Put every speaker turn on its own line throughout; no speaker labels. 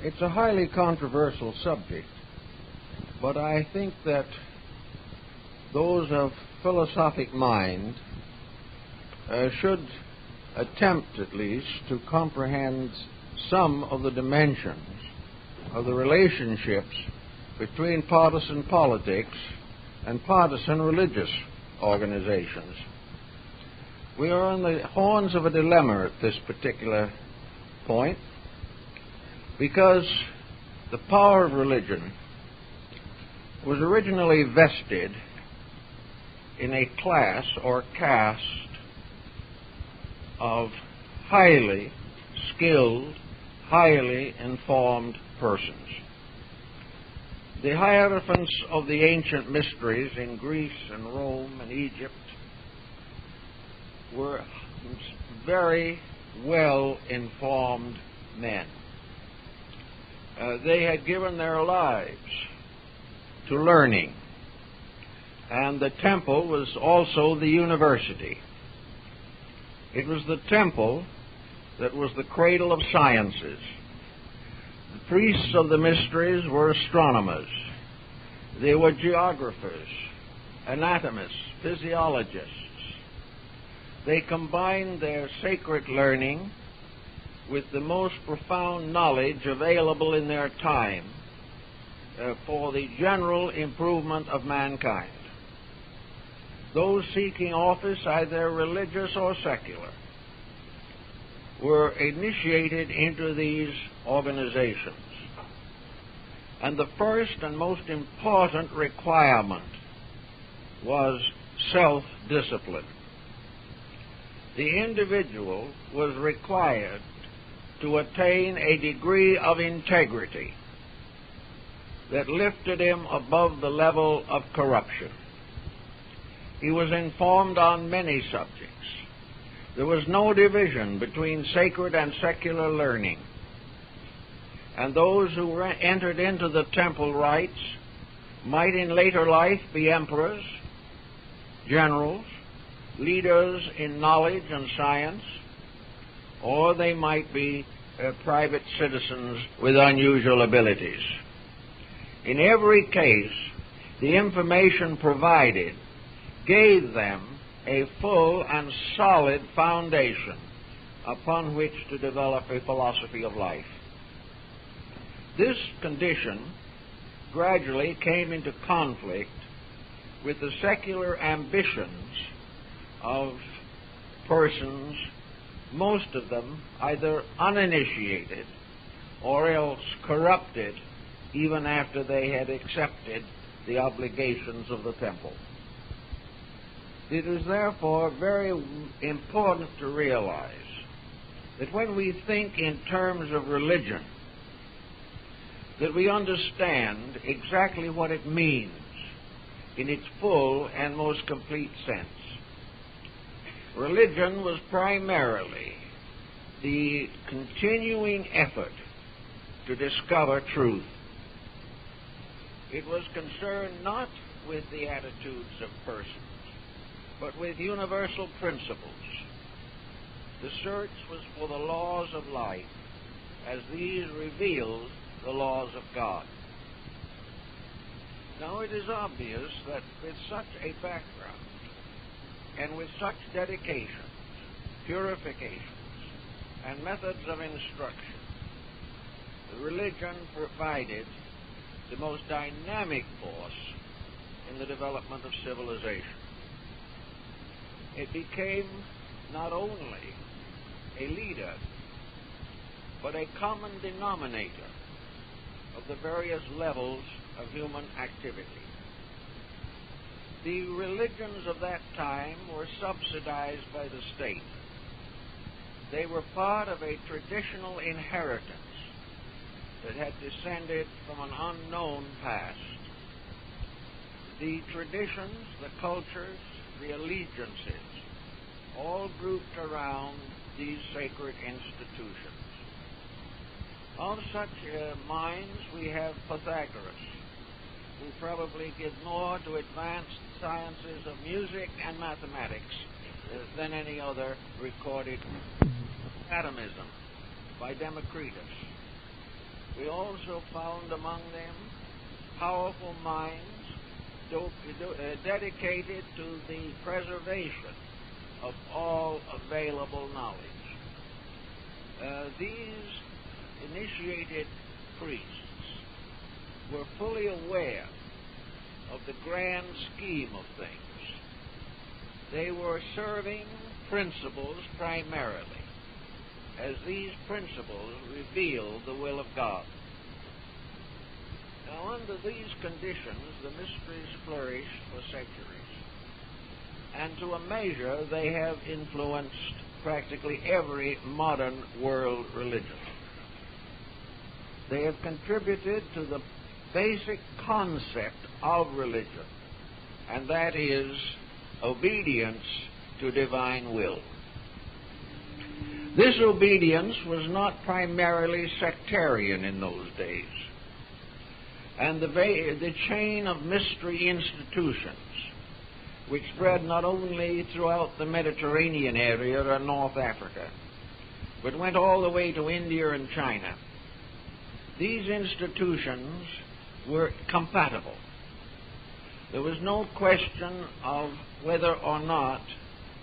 It's a highly controversial subject, but I think that those of philosophic mind should attempt at least to comprehend some of the dimensions of the relationships between partisan politics and partisan religious organizations. We are on the horns of a dilemma at this particular point because the power of religion was originally vested in a class or caste of highly skilled, highly informed persons. The hierophants of the ancient mysteries in Greece and Rome and Egypt were very well-informed men. They had given their lives to learning, and the temple was also the university. It was the temple that was the cradle of sciences. The priests of the mysteries were astronomers. They were geographers, anatomists, physiologists. They combined their sacred learning with the most profound knowledge available in their time for the general improvement of mankind. Those seeking office, either religious or secular, were initiated into these organizations. And the first and most important requirement was self-discipline. The individual was required to attain a degree of integrity that lifted him above the level of corruption. He was informed on many subjects. There was no division between sacred and secular learning. And those who entered into the temple rites might in later life be emperors, generals, leaders in knowledge and science, or they might be private citizens with unusual abilities. In every case, the information provided gave them a full and solid foundation upon which to develop a philosophy of life. This condition gradually came into conflict with the secular ambitions of persons, most of them either uninitiated or else corrupted even after they had accepted the obligations of the temple. It is therefore very important to realize that when we think in terms of religion, that we understand exactly what it means in its full and most complete sense. Religion was primarily the continuing effort to discover truth. It was concerned not with the attitudes of persons, but with universal principles. The search was for the laws of life, as these revealed the laws of God. Now it is obvious that with such a background, and with such dedications, purifications, and methods of instruction, the religion provided the most dynamic force in the development of civilization. It became not only a leader, but a common denominator of the various levels of human activity. The religions of that time were subsidized by the state. They were part of a traditional inheritance that had descended from an unknown past. The traditions, the cultures, the allegiances, all grouped around these sacred institutions. Of such minds we have Pythagoras, who probably give more to advanced sciences of music and mathematics than any other recorded. Paternalism by Democritus, we also found among them powerful minds dedicated to the preservation of all available knowledge. These initiated priests were fully aware of the grand scheme of things. They were serving principles primarily, as these principles reveal the will of God. Now, under these conditions, the mysteries flourished for centuries, and to a measure they have influenced practically every modern world religion. They have contributed to the basic concept of religion, and that is obedience to divine will. This obedience was not primarily sectarian in those days, and the chain of mystery institutions, which spread not only throughout the Mediterranean area or North Africa, but went all the way to India and China. These institutions were compatible. There was no question of whether or not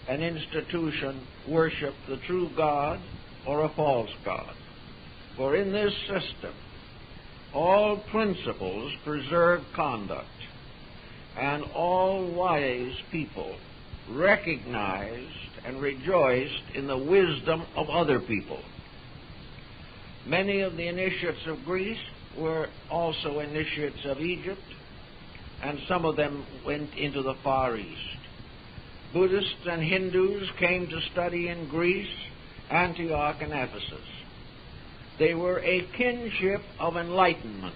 an institution worshiped the true God or a false God. For in this system, all principles preserve conduct, and all wise people recognized and rejoiced in the wisdom of other people. Many of the initiates of Greece were also initiates of Egypt, and some of them went into the Far East. Buddhists and Hindus came to study in Greece, Antioch, and Ephesus. They were a kinship of enlightenment,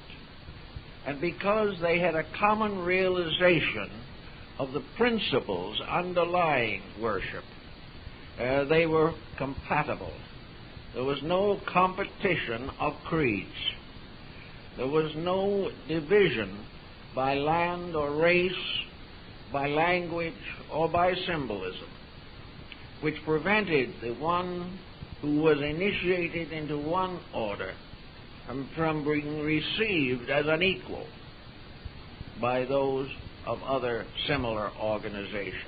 and because they had a common realization of the principles underlying worship, they were compatible. There was no competition of creeds. There was no division by land or race, by language, or by symbolism, which prevented the one who was initiated into one order from being received as an equal by those of other similar organizations.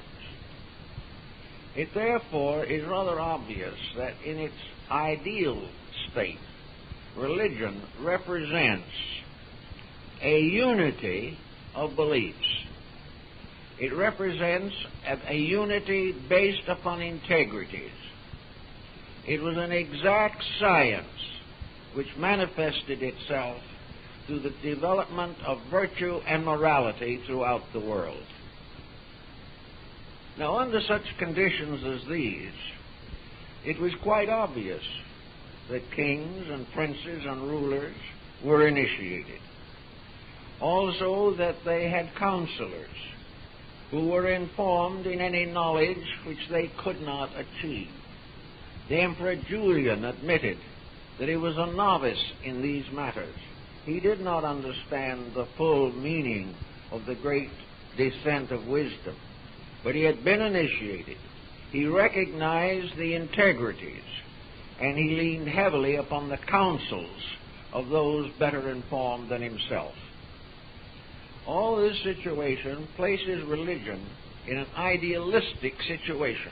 It therefore is rather obvious that in its ideal state, religion represents a unity of beliefs. It represents a unity based upon integrities. It was an exact science which manifested itself through the development of virtue and morality throughout the world. Now, under such conditions as these, it was quite obvious that kings and princes and rulers were initiated. Also that they had counselors who were informed in any knowledge which they could not achieve. The Emperor Julian admitted that he was a novice in these matters. He did not understand the full meaning of the great descent of wisdom, but he had been initiated. He recognized the integrities, and he leaned heavily upon the counsels of those better informed than himself. All this situation places religion in an idealistic situation,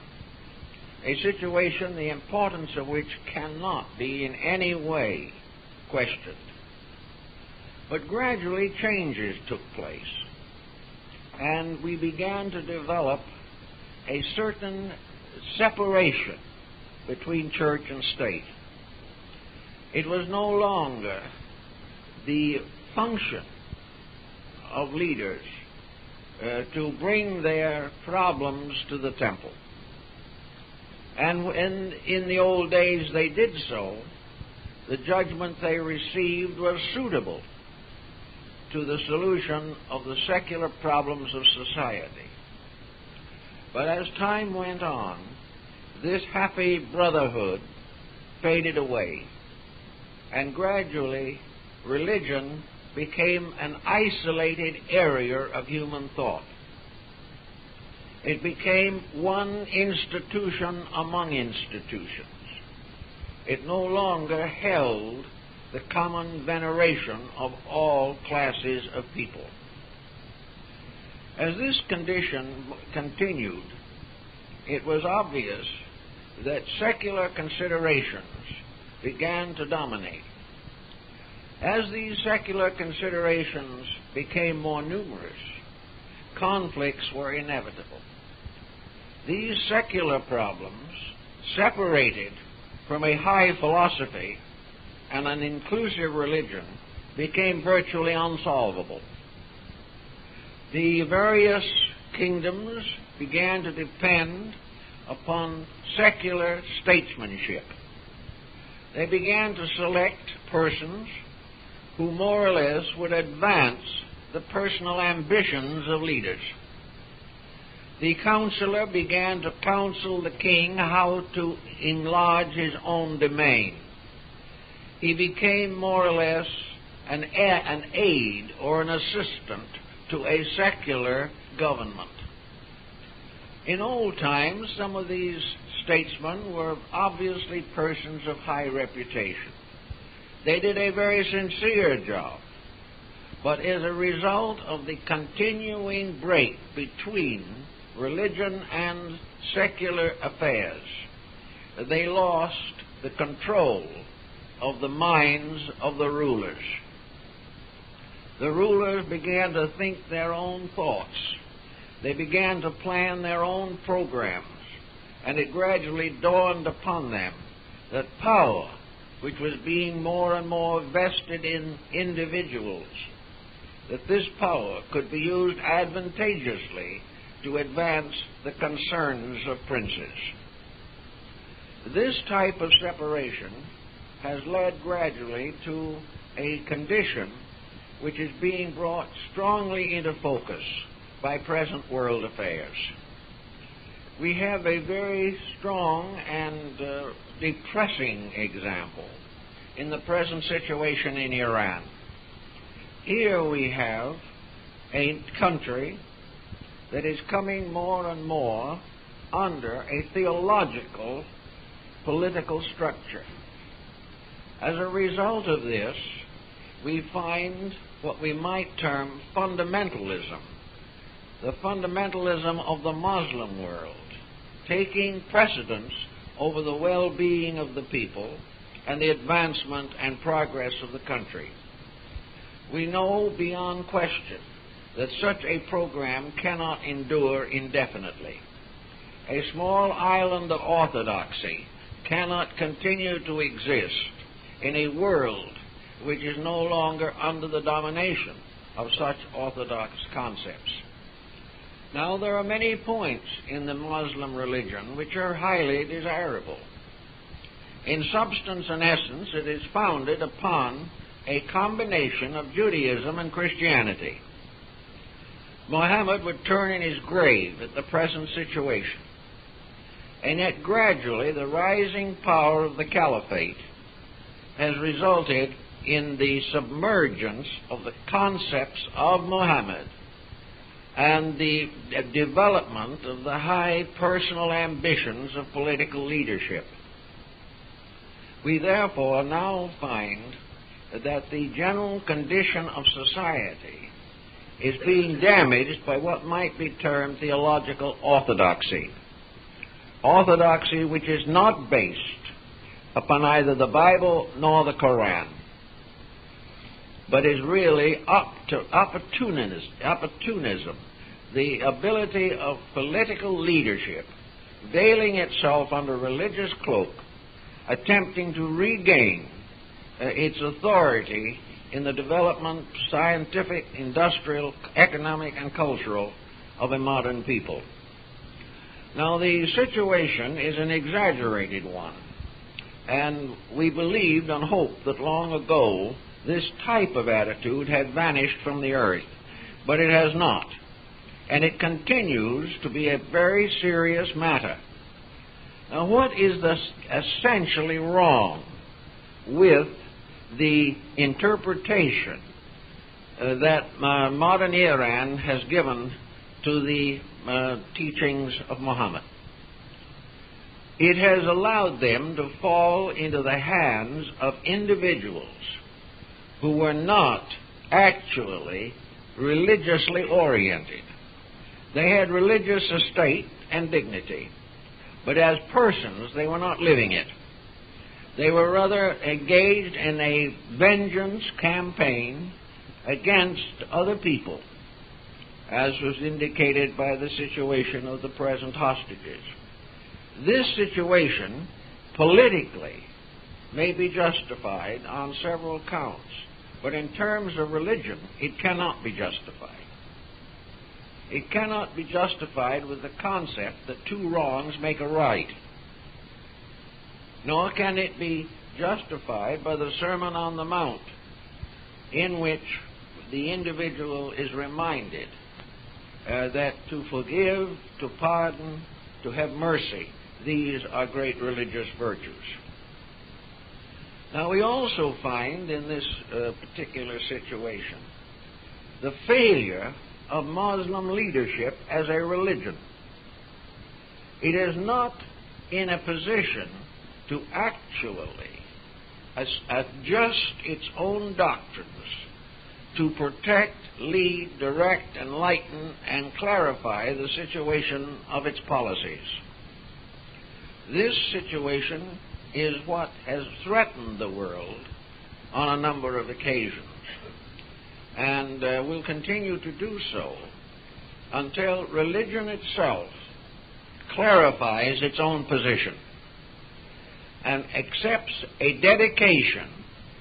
a situation the importance of which cannot be in any way questioned. But gradually changes took place, and we began to develop a certain separation between church and state. It was no longer the function of leaders to bring their problems to the temple. And when in the old days they did so, the judgment they received was suitable to the solution of the secular problems of society. But as time went on, this happy brotherhood faded away, and gradually religion became an isolated area of human thought. It became one institution among institutions. It no longer held the common veneration of all classes of people. As this condition continued, it was obvious that secular considerations began to dominate. As these secular considerations became more numerous, conflicts were inevitable. These secular problems, separated from a high philosophy and an inclusive religion, became virtually unsolvable. The various kingdoms began to depend upon secular statesmanship. They began to select persons who more or less would advance the personal ambitions of leaders. The counselor began to counsel the king how to enlarge his own domain. He became more or less an aid or an assistant to a secular government. In old times, some of these statesmen were obviously persons of high reputation. They did a very sincere job, but as a result of the continuing break between religion and secular affairs, they lost the control of the minds of the rulers. The rulers began to think their own thoughts. They began to plan their own programs, and it gradually dawned upon them that power, which was being more and more vested in individuals, that this power could be used advantageously to advance the concerns of princes. This type of separation has led gradually to a condition which is being brought strongly into focus by present world affairs. We have a very strong and depressing example in the present situation in Iran. Here we have a country that is coming more and more under a theological political structure. As a result of this, we find what we might term fundamentalism, the fundamentalism of the Muslim world, taking precedence over the well-being of the people and the advancement and progress of the country. We know beyond question that such a program cannot endure indefinitely. A small island of orthodoxy cannot continue to exist in a world which is no longer under the domination of such orthodox concepts. Now, there are many points in the Muslim religion which are highly desirable. In substance and essence, it is founded upon a combination of Judaism and Christianity. Muhammad would turn in his grave at the present situation, and yet gradually the rising power of the caliphate has resulted in the submergence of the concepts of Muhammad and the development of the high personal ambitions of political leadership. We therefore now find that the general condition of society is being damaged by what might be termed theological orthodoxy. Orthodoxy which is not based upon either the Bible nor the Koran, but is really opportunism, the ability of political leadership veiling itself under religious cloak, attempting to regain its authority in the development, scientific, industrial, economic, and cultural of a modern people. Now, the situation is an exaggerated one, and we believed and hoped that long ago this type of attitude had vanished from the earth, but it has not, and it continues to be a very serious matter. Now, what is essentially wrong with the interpretation that modern Iran has given to the teachings of Muhammad? it has allowed them to fall into the hands of individuals who were not actually religiously oriented. They had religious estate and dignity, but as persons they were not living it. They were rather engaged in a vengeance campaign against other people, as was indicated by the situation of the present hostages. This situation, politically, may be justified on several counts, but in terms of religion, it cannot be justified. It cannot be justified with the concept that two wrongs make a right. Nor can it be justified by the Sermon on the Mount, in which the individual is reminded that to forgive, to pardon, to have mercy, these are great religious virtues. Now, we also find in this particular situation the failure of Muslim leadership as a religion. It is not in a position to actually adjust its own doctrines to protect, lead, direct, enlighten, and clarify the situation of its policies. This situation is what has threatened the world on a number of occasions, and will continue to do so until religion itself clarifies its own position and accepts a dedication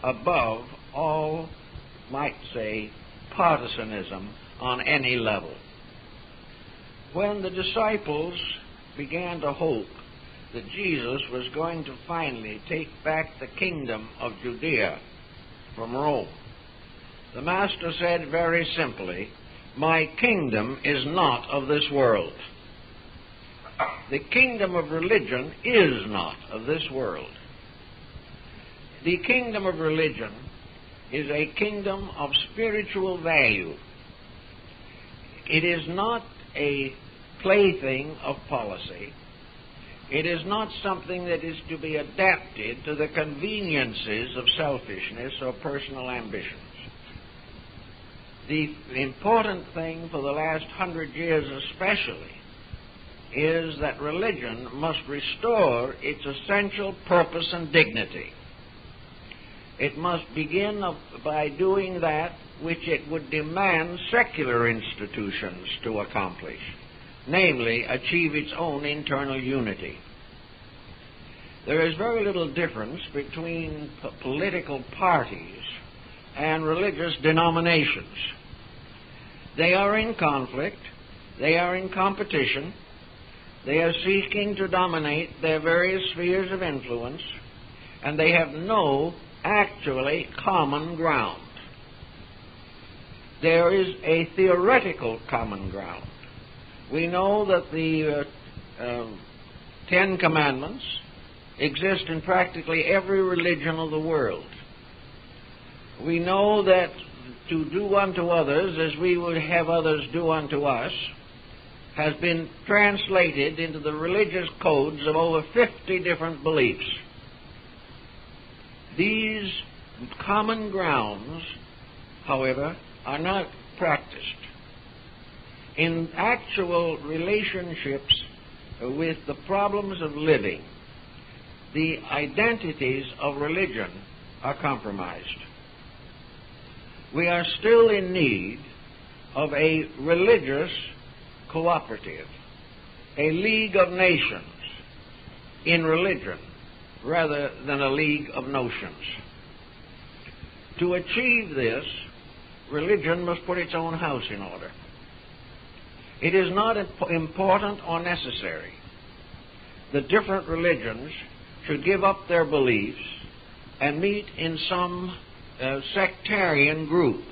above all, might say, partisanism on any level. When the disciples began to hope that Jesus was going to finally take back the kingdom of Judea from Rome, the Master said very simply, "My kingdom is not of this world." The kingdom of religion is not of this world. The kingdom of religion is a kingdom of spiritual value. It is not a plaything of policy. It is not something that is to be adapted to the conveniences of selfishness or personal ambitions. The important thing for the last 100 years especially is that religion must restore its essential purpose and dignity. It must begin by doing that which it would demand secular institutions to accomplish, namely, achieve its own internal unity. There is very little difference between political parties and religious denominations. They are in conflict, they are in competition, they are seeking to dominate their various spheres of influence, and they have no actually common ground. There is a theoretical common ground. We know that the 10 Commandments exist in practically every religion of the world. We know that to do unto others as we would have others do unto us has been translated into the religious codes of over 50 different beliefs. These common grounds, however, are not practiced. In actual relationships with the problems of living, the identities of religion are compromised. We are still in need of a religious cooperative, a league of nations in religion rather than a league of notions. To achieve this, religion must put its own house in order. It is not important or necessary that different religions should give up their beliefs and meet in some sectarian group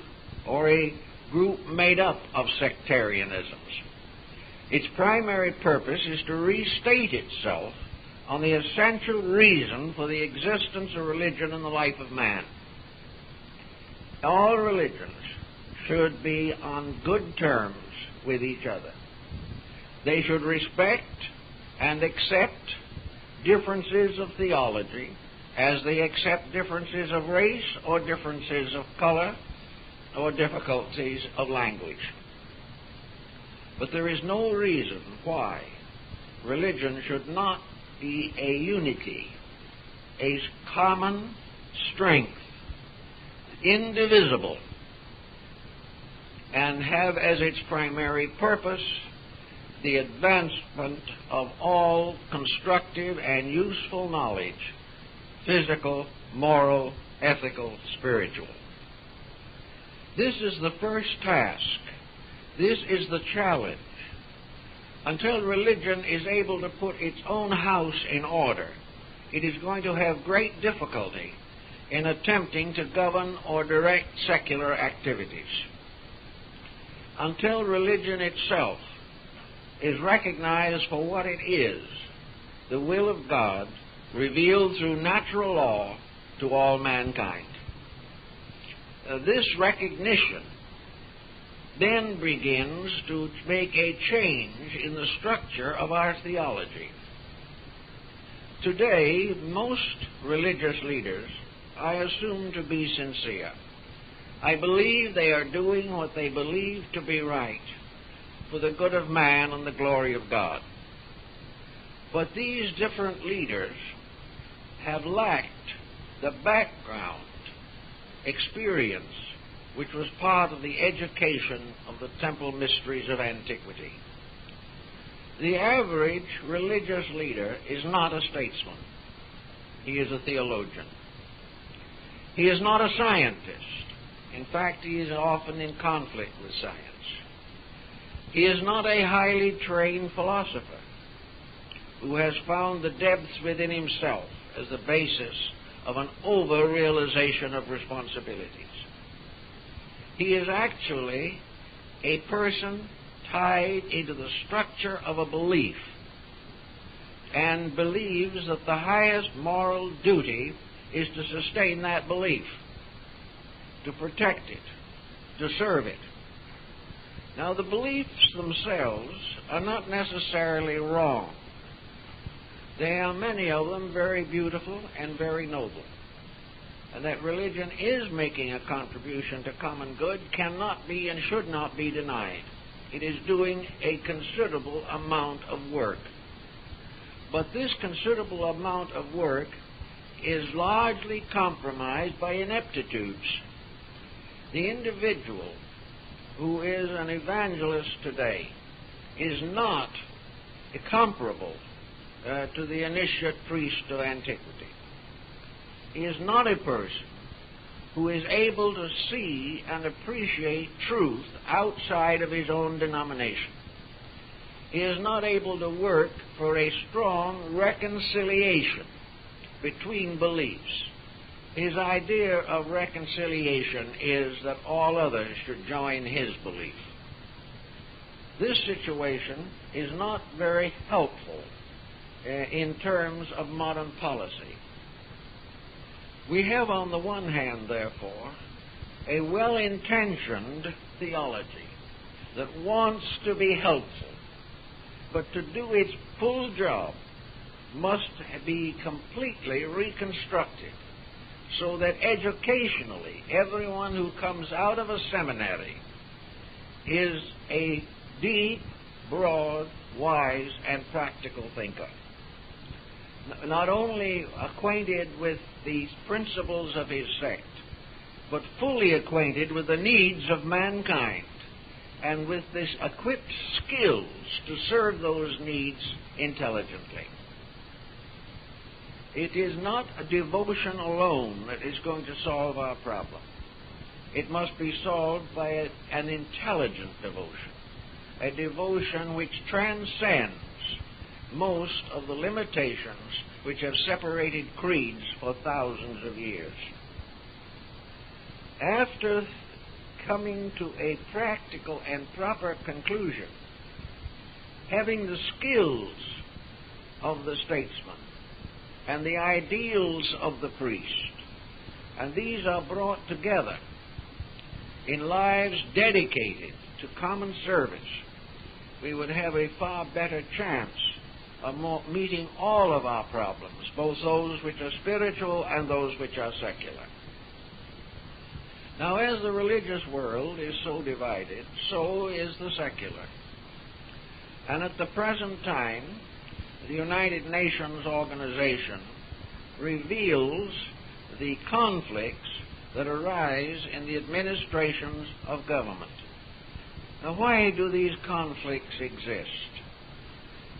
or a group made up of sectarianisms. Its primary purpose is to restate itself on the essential reason for the existence of religion in the life of man. All religions should be on good terms with each other. They should respect and accept differences of theology as they accept differences of race or differences of color or difficulties of language. But there is no reason why religion should not be a unity, a common strength, indivisible, and have as its primary purpose the advancement of all constructive and useful knowledge, physical, moral, ethical, spiritual. This is the first task. This is the challenge. Until religion is able to put its own house in order, it is going to have great difficulty in attempting to govern or direct secular activities. Until religion itself is recognized for what it is, the will of God revealed through natural law to all mankind. This recognition then begins to make a change in the structure of our theology. Today, most religious leaders I assume to be sincere. I believe they are doing what they believe to be right for the good of man and the glory of God. But these different leaders have lacked the background experience which was part of the education of the temple mysteries of antiquity. The average religious leader is not a statesman. He is a theologian. He is not a scientist. In fact, he is often in conflict with science. He is not a highly trained philosopher who has found the depths within himself as the basis of an over-realization of responsibilities. He is actually a person tied into the structure of a belief and believes that the highest moral duty is to sustain that belief, to protect it, to serve it. Now, the beliefs themselves are not necessarily wrong. They are, many of them, very beautiful and very noble. And that religion is making a contribution to common good cannot be and should not be denied. It is doing a considerable amount of work. But this considerable amount of work is largely compromised by ineptitudes. The individual who is an evangelist today is not comparable to the initiate priest of antiquity. He is not a person who is able to see and appreciate truth outside of his own denomination. He is not able to work for a strong reconciliation between beliefs. His idea of reconciliation is that all others should join his belief. This situation is not very helpful in terms of modern policy. We have, on the one hand, therefore, a well-intentioned theology that wants to be helpful, but to do its full job must be completely reconstructed so that educationally everyone who comes out of a seminary is a deep, broad, wise, and practical thinker. Not only acquainted with the principles of his sect, but fully acquainted with the needs of mankind and with this equipped skills to serve those needs intelligently. It is not a devotion alone that is going to solve our problem. It must be solved by an intelligent devotion, a devotion which transcends most of the limitations which have separated creeds for thousands of years. After coming to a practical and proper conclusion, having the skills of the statesman and the ideals of the priest, and these are brought together in lives dedicated to common service, we would have a far better chance meeting all of our problems, both those which are spiritual and those which are secular. Now, as the religious world is so divided, so is the secular. And at the present time, the United Nations organization reveals the conflicts that arise in the administrations of government. Now, why do these conflicts exist?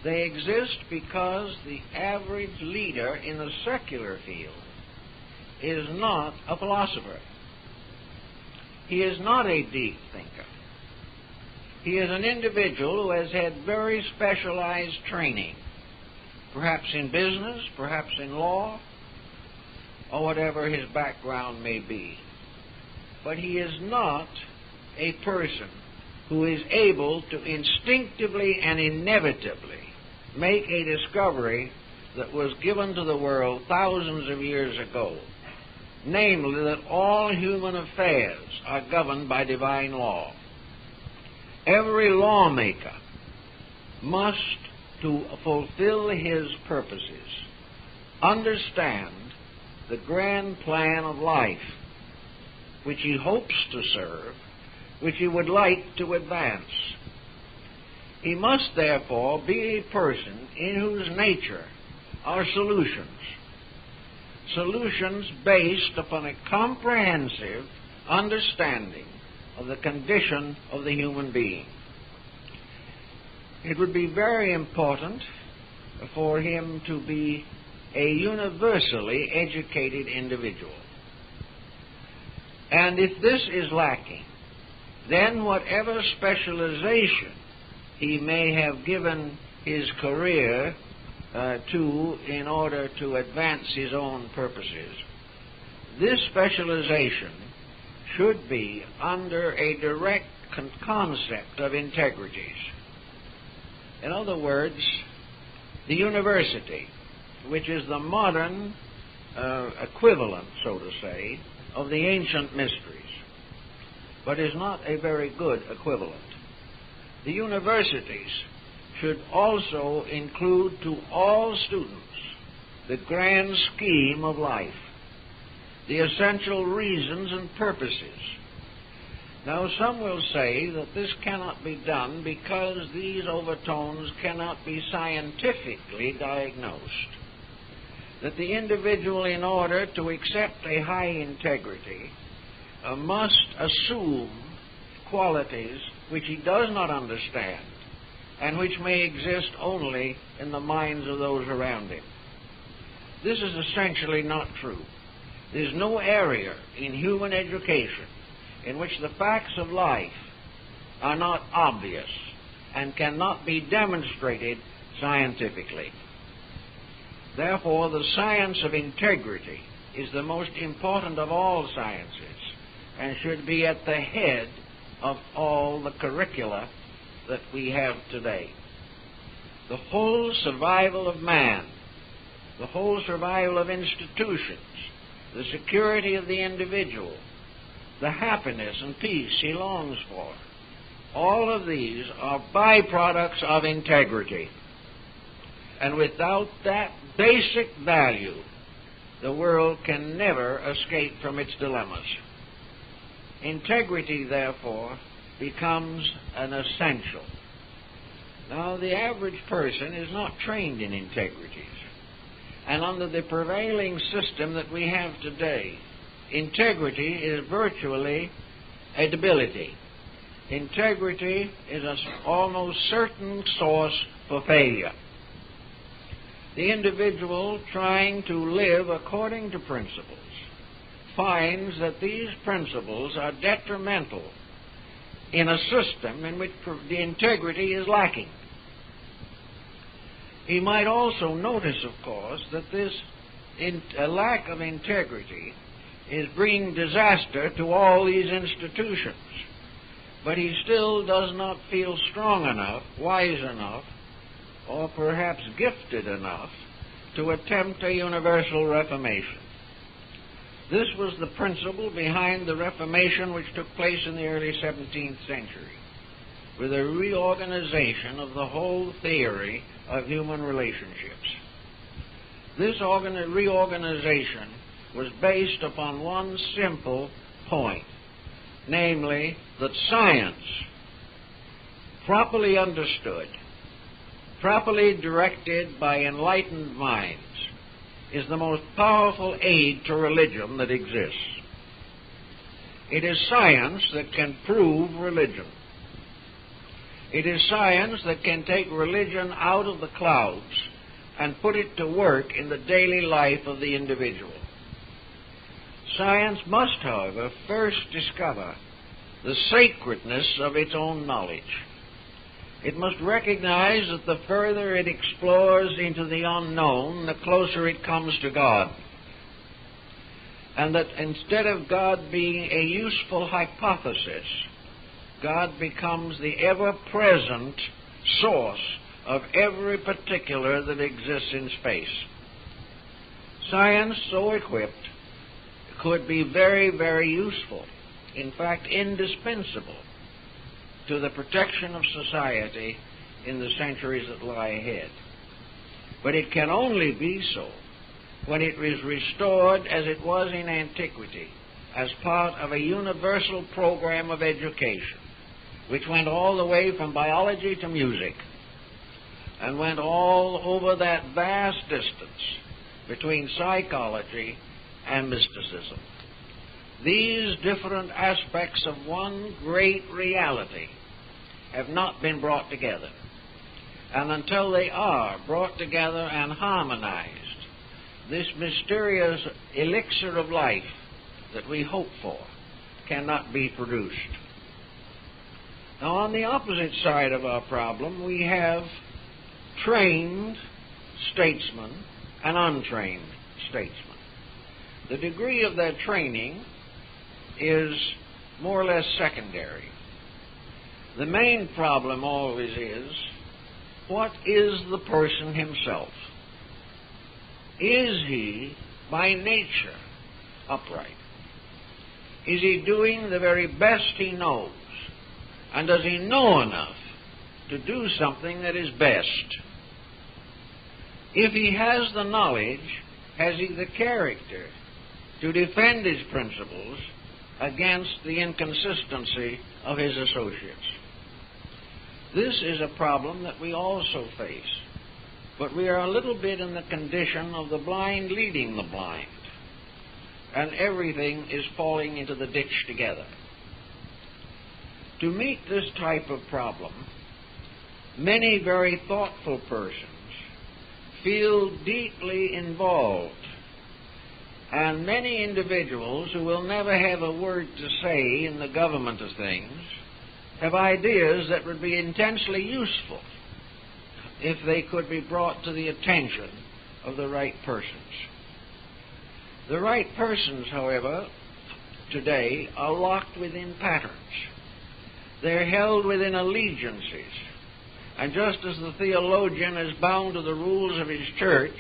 They exist because the average leader in the secular field is not a philosopher. He is not a deep thinker. He is an individual who has had very specialized training, perhaps in business, perhaps in law, or whatever his background may be. But he is not a person who is able to instinctively and inevitably make a discovery that was given to the world thousands of years ago, namely that all human affairs are governed by divine law. Every lawmaker must, to fulfill his purposes, understand the grand plan of life which he hopes to serve, which he would like to advance. He must therefore be a person in whose nature are solutions based upon a comprehensive understanding of the condition of the human being. It would be very important for him to be a universally educated individual. And if this is lacking, then whatever specialization he may have given his career to in order to advance his own purposes, this specialization should be under a direct concept of integrities. In other words, the university, which is the modern equivalent, so to say, of the ancient mysteries, but is not a very good equivalent. The universities should also include to all students the grand scheme of life, the essential reasons and purposes. Now, some will say that this cannot be done because these overtones cannot be scientifically diagnosed, that the individual, in order to accept a high integrity, must assume qualities which he does not understand and which may exist only in the minds of those around him. This is essentially not true. There's no area in human education in which the facts of life are not obvious and cannot be demonstrated scientifically. Therefore, the science of integrity is the most important of all sciences and should be at the head of all the curricula that we have today. The whole survival of man, the whole survival of institutions, the security of the individual, the happiness and peace he longs for, all of these are byproducts of integrity. And without that basic value, the world can never escape from its dilemmas. Integrity, therefore, becomes an essential. Now, the average person is not trained in integrities. And under the prevailing system that we have today, integrity is virtually a debility. Integrity is an almost certain source for failure. The individual trying to live according to principles finds that these principles are detrimental in a system in which the integrity is lacking. He might also notice, of course, that this lack of integrity is bringing disaster to all these institutions. But he still does not feel strong enough, wise enough, or perhaps gifted enough to attempt a universal reformation. This was the principle behind the Reformation which took place in the early 17th century. with a reorganization of the whole theory of human relationships. This reorganization was based upon one simple point, namely that science, properly understood, properly directed by enlightened minds, is the most powerful aid to religion that exists. It is science that can prove religion. It is science that can take religion out of the clouds and put it to work in the daily life of the individual. Science must, however, first discover the sacredness of its own knowledge. It must recognize that the further it explores into the unknown, the closer it comes to God. And that instead of God being a useful hypothesis, God becomes the ever-present source of every particular that exists in space. Science, so equipped, could be very, very useful, in fact, indispensable to the protection of society in the centuries that lie ahead. But it can only be so when it is restored as it was in antiquity, as part of a universal program of education, which went all the way from biology to music, and went all over that vast distance between psychology and mysticism. These different aspects of one great reality have not been brought together. And until they are brought together and harmonized, this mysterious elixir of life that we hope for cannot be produced. Now, on the opposite side of our problem, we have trained statesmen and untrained statesmen. The degree of their training is more or less secondary. The main problem always is, what is the person himself? Is he, by nature, upright? Is he doing the very best he knows? And does he know enough to do something that is best? If he has the knowledge, has he the character to defend his principles against the inconsistency of his associates? This is a problem that we also face, but we are a little bit in the condition of the blind leading the blind, and everything is falling into the ditch together. To meet this type of problem, many very thoughtful persons feel deeply involved, and many individuals who will never have a word to say in the government of things have ideas that would be intensely useful if they could be brought to the attention of the right persons. The right persons, however, today are locked within patterns. They're held within allegiances. And just as the theologian is bound to the rules of his church,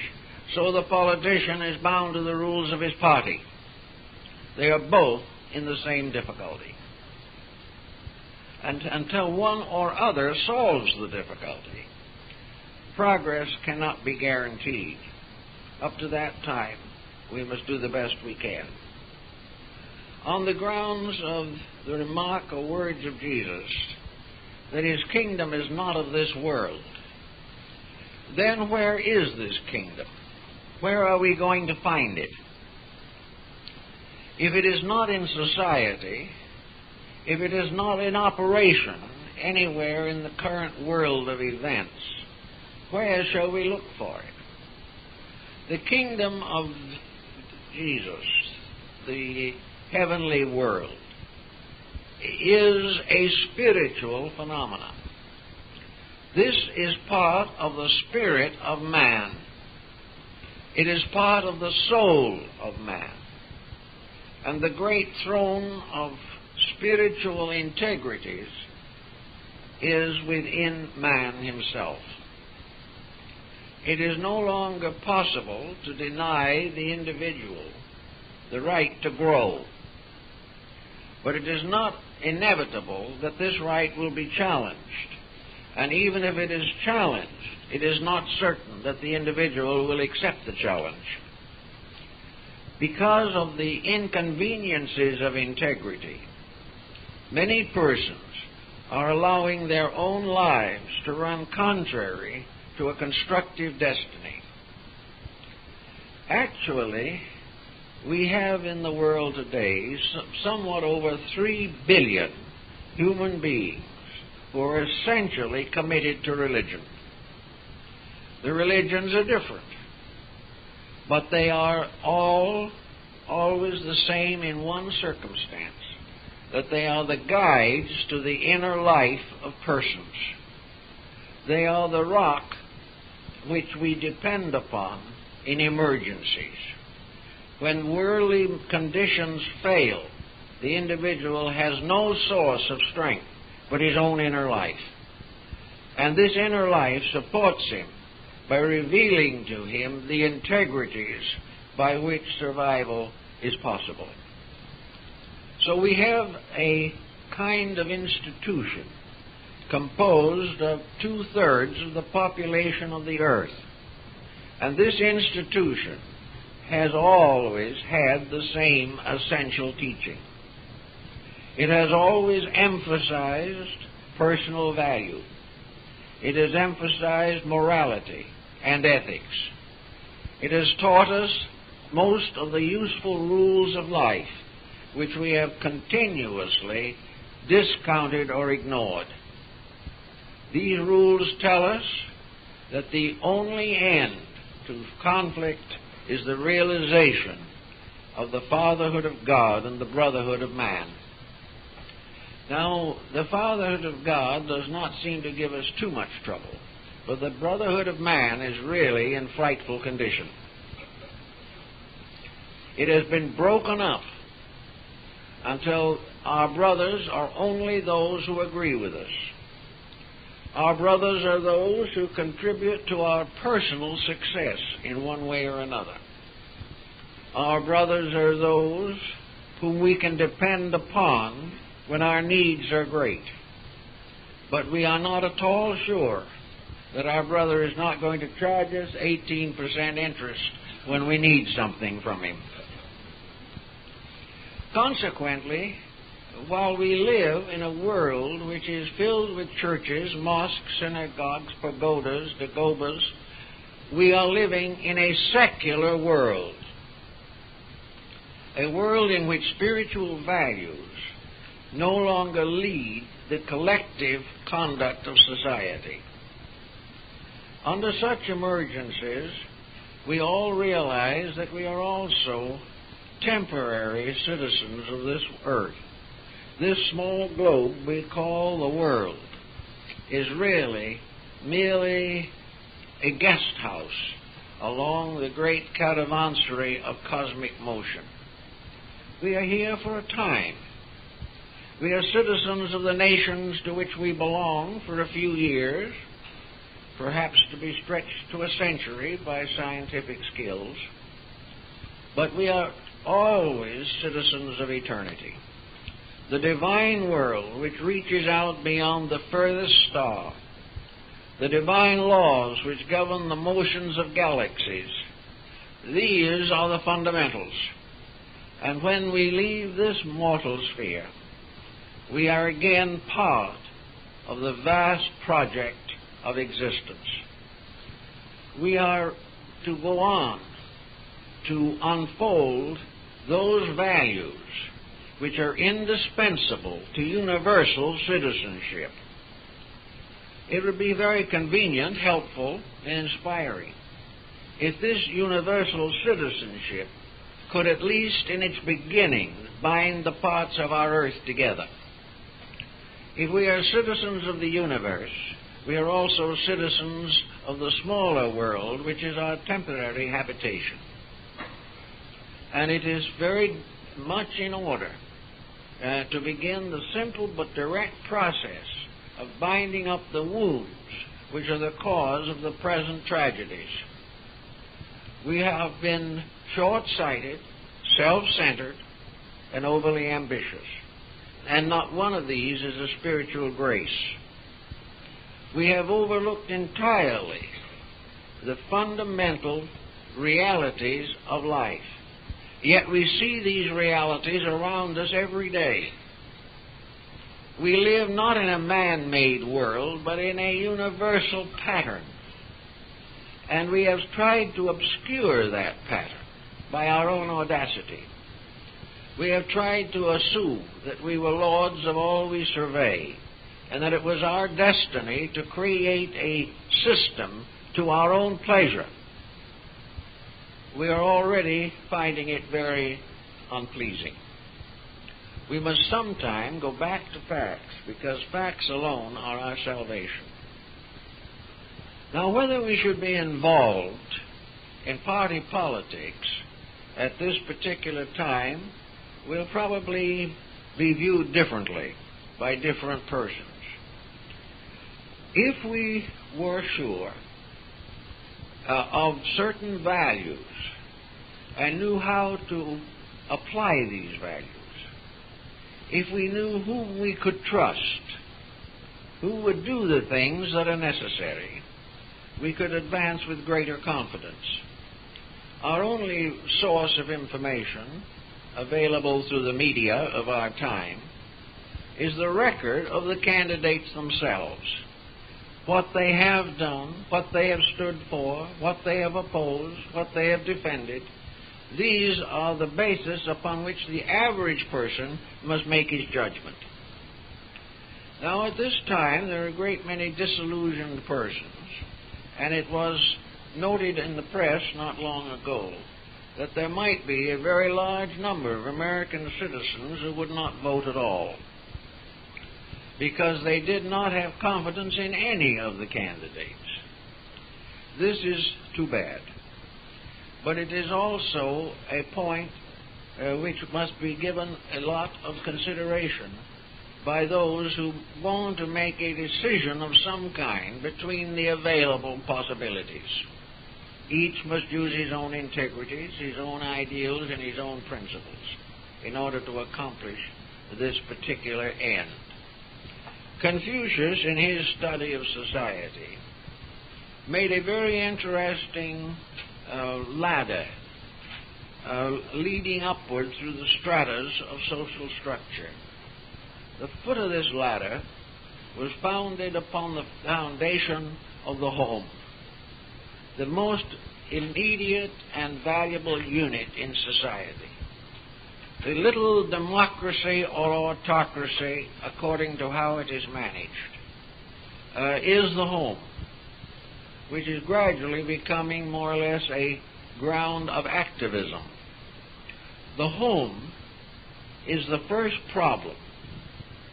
so the politician is bound to the rules of his party. They are both in the same difficulty. And until one or other solves the difficulty, progress cannot be guaranteed. Up to that time, we must do the best we can. On the grounds of the remark or words of Jesus, that his kingdom is not of this world, then where is this kingdom? Where are we going to find it? If it is not in society, if it is not in operation anywhere in the current world of events, where shall we look for it? The kingdom of Jesus, the heavenly world, is a spiritual phenomenon. This is part of the spirit of man. It is part of the soul of man. And the great throne of spiritual integrities is within man himself. It is no longer possible to deny the individual the right to grow. But it is not inevitable that this right will be challenged. And even if it is challenged, it is not certain that the individual will accept the challenge. Because of the inconveniences of integrity, many persons are allowing their own lives to run contrary to a constructive destiny. Actually, we have in the world today somewhat over 3 billion human beings who are essentially committed to religion. The religions are different, but they are all always the same in one circumstance, that they are the guides to the inner life of persons. They are the rock which we depend upon in emergencies. When worldly conditions fail, the individual has no source of strength but his own inner life. And this inner life supports him by revealing to him the integrities by which survival is possible. So we have a kind of institution composed of 2/3 of the population of the earth. And this institution has always had the same essential teaching. It has always emphasized personal value. It has emphasized morality and ethics. It has taught us most of the useful rules of life, which we have continuously discounted or ignored. These rules tell us that the only end to conflict is the realization of the fatherhood of God and the brotherhood of man. Now, the fatherhood of God does not seem to give us too much trouble, but the brotherhood of man is really in frightful condition. It has been broken up until our brothers are only those who agree with us. Our brothers are those who contribute to our personal success in one way or another. Our brothers are those whom we can depend upon when our needs are great. But we are not at all sure that our brother is not going to charge us 18% interest when we need something from him. Consequently, while we live in a world which is filled with churches, mosques, synagogues, pagodas, dagobas, we are living in a secular world. A world in which spiritual values no longer lead the collective conduct of society. Under such emergencies, we all realize that we are also temporary citizens of this earth. This small globe we call the world is really merely a guest house along the great caravansary of cosmic motion. We are here for a time. We are citizens of the nations to which we belong for a few years, perhaps to be stretched to a century by scientific skills, but we are always citizens of eternity. The divine world which reaches out beyond the furthest star, the divine laws which govern the motions of galaxies, these are the fundamentals. And when we leave this mortal sphere, we are again part of the vast project of existence. We are to go on to unfold those values which are indispensable to universal citizenship. It would be very convenient, helpful, and inspiring if this universal citizenship could at least in its beginning bind the parts of our earth together. If we are citizens of the universe, we are also citizens of the smaller world, which is our temporary habitation. And it is very much in order to begin the simple but direct process of binding up the wounds which are the cause of the present tragedies. We have been short-sighted, self-centered, and overly ambitious. and not one of these is a spiritual grace. We have overlooked entirely the fundamental realities of life. Yet we see these realities around us every day. We live not in a man-made world, but in a universal pattern. And we have tried to obscure that pattern by our own audacity. We have tried to assume that we were lords of all we survey, and that it was our destiny to create a system to our own pleasure. We are already finding it very unpleasing. We must sometime go back to facts, because facts alone are our salvation. Now, whether we should be involved in party politics at this particular time will probably be viewed differently by different persons. If we were sure of certain values and knew how to apply these values, if we knew whom we could trust, who would do the things that are necessary, we could advance with greater confidence. Our only source of information available through the media of our time is the record of the candidates themselves. What they have done, what they have stood for, what they have opposed, what they have defended. These are the basis upon which the average person must make his judgment. Now, at this time, there are a great many disillusioned persons, and it was noted in the press not long ago that there might be a very large number of American citizens who would not vote at all because they did not have confidence in any of the candidates. This is too bad. But it is also a point which must be given a lot of consideration by those who want to make a decision of some kind between the available possibilities. Each must use his own integrities, his own ideals, and his own principles in order to accomplish this particular end. Confucius, in his study of society, made a very interesting ladder leading upward through the stratas of social structure. The foot of this ladder was founded upon the foundation of the home, the most immediate and valuable unit in society. The little democracy or autocracy, according to how it is managed, is the home, which is gradually becoming more or less a ground of activism. The home is the first problem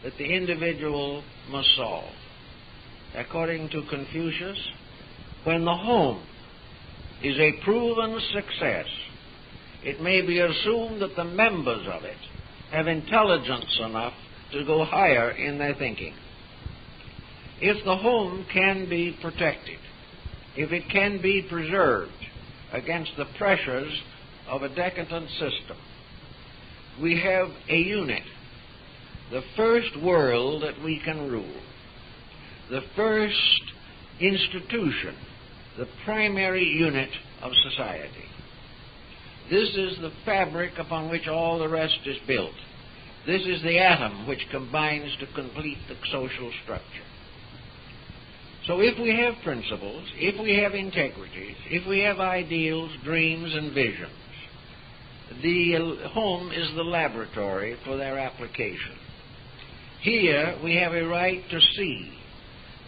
that the individual must solve. According to Confucius, when the home is a proven success, it may be assumed that the members of it have intelligence enough to go higher in their thinking. If the home can be protected, if it can be preserved against the pressures of a decadent system, we have a unit, the first world that we can rule, the first institution, the primary unit of society. This is the fabric upon which all the rest is built. This is the atom which combines to complete the social structure. So if we have principles, if we have integrities, if we have ideals, dreams, and visions, the home is the laboratory for their application. Here we have a right to see,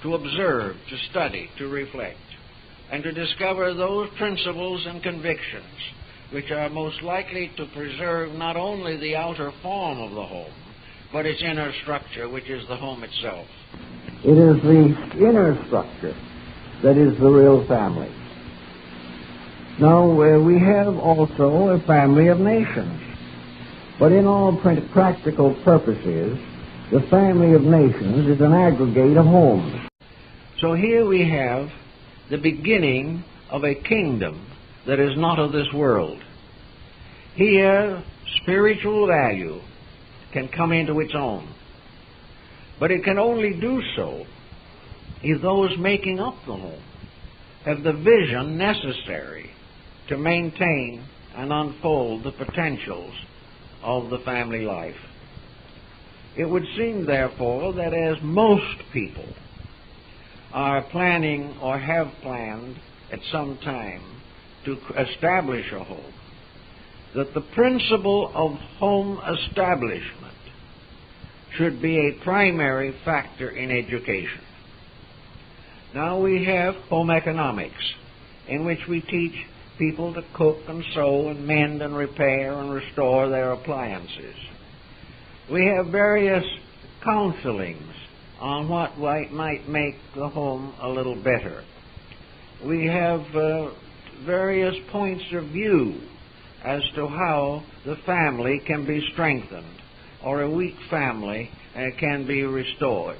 to observe, to study, to reflect, and to discover those principles and convictions which are most likely to preserve not only the outer form of the home, but its inner structure, which is the home itself.
It is the inner structure that is the real family. Now, we have also a family of nations, but in all practical purposes, the family of nations is an aggregate of homes.
So here we have the beginning of a kingdom that is not of this world. Here, spiritual value can come into its own. But it can only do so if those making up the home have the vision necessary to maintain and unfold the potentials of the family life. It would seem, therefore, that as most people are planning or have planned at some time to establish a home, that the principle of home establishment should be a primary factor in education. Now we have home economics, in which we teach people to cook and sew and mend and repair and restore their appliances. We have various counselings on what might make the home a little better. We have various points of view as to how the family can be strengthened or a weak family can be restored.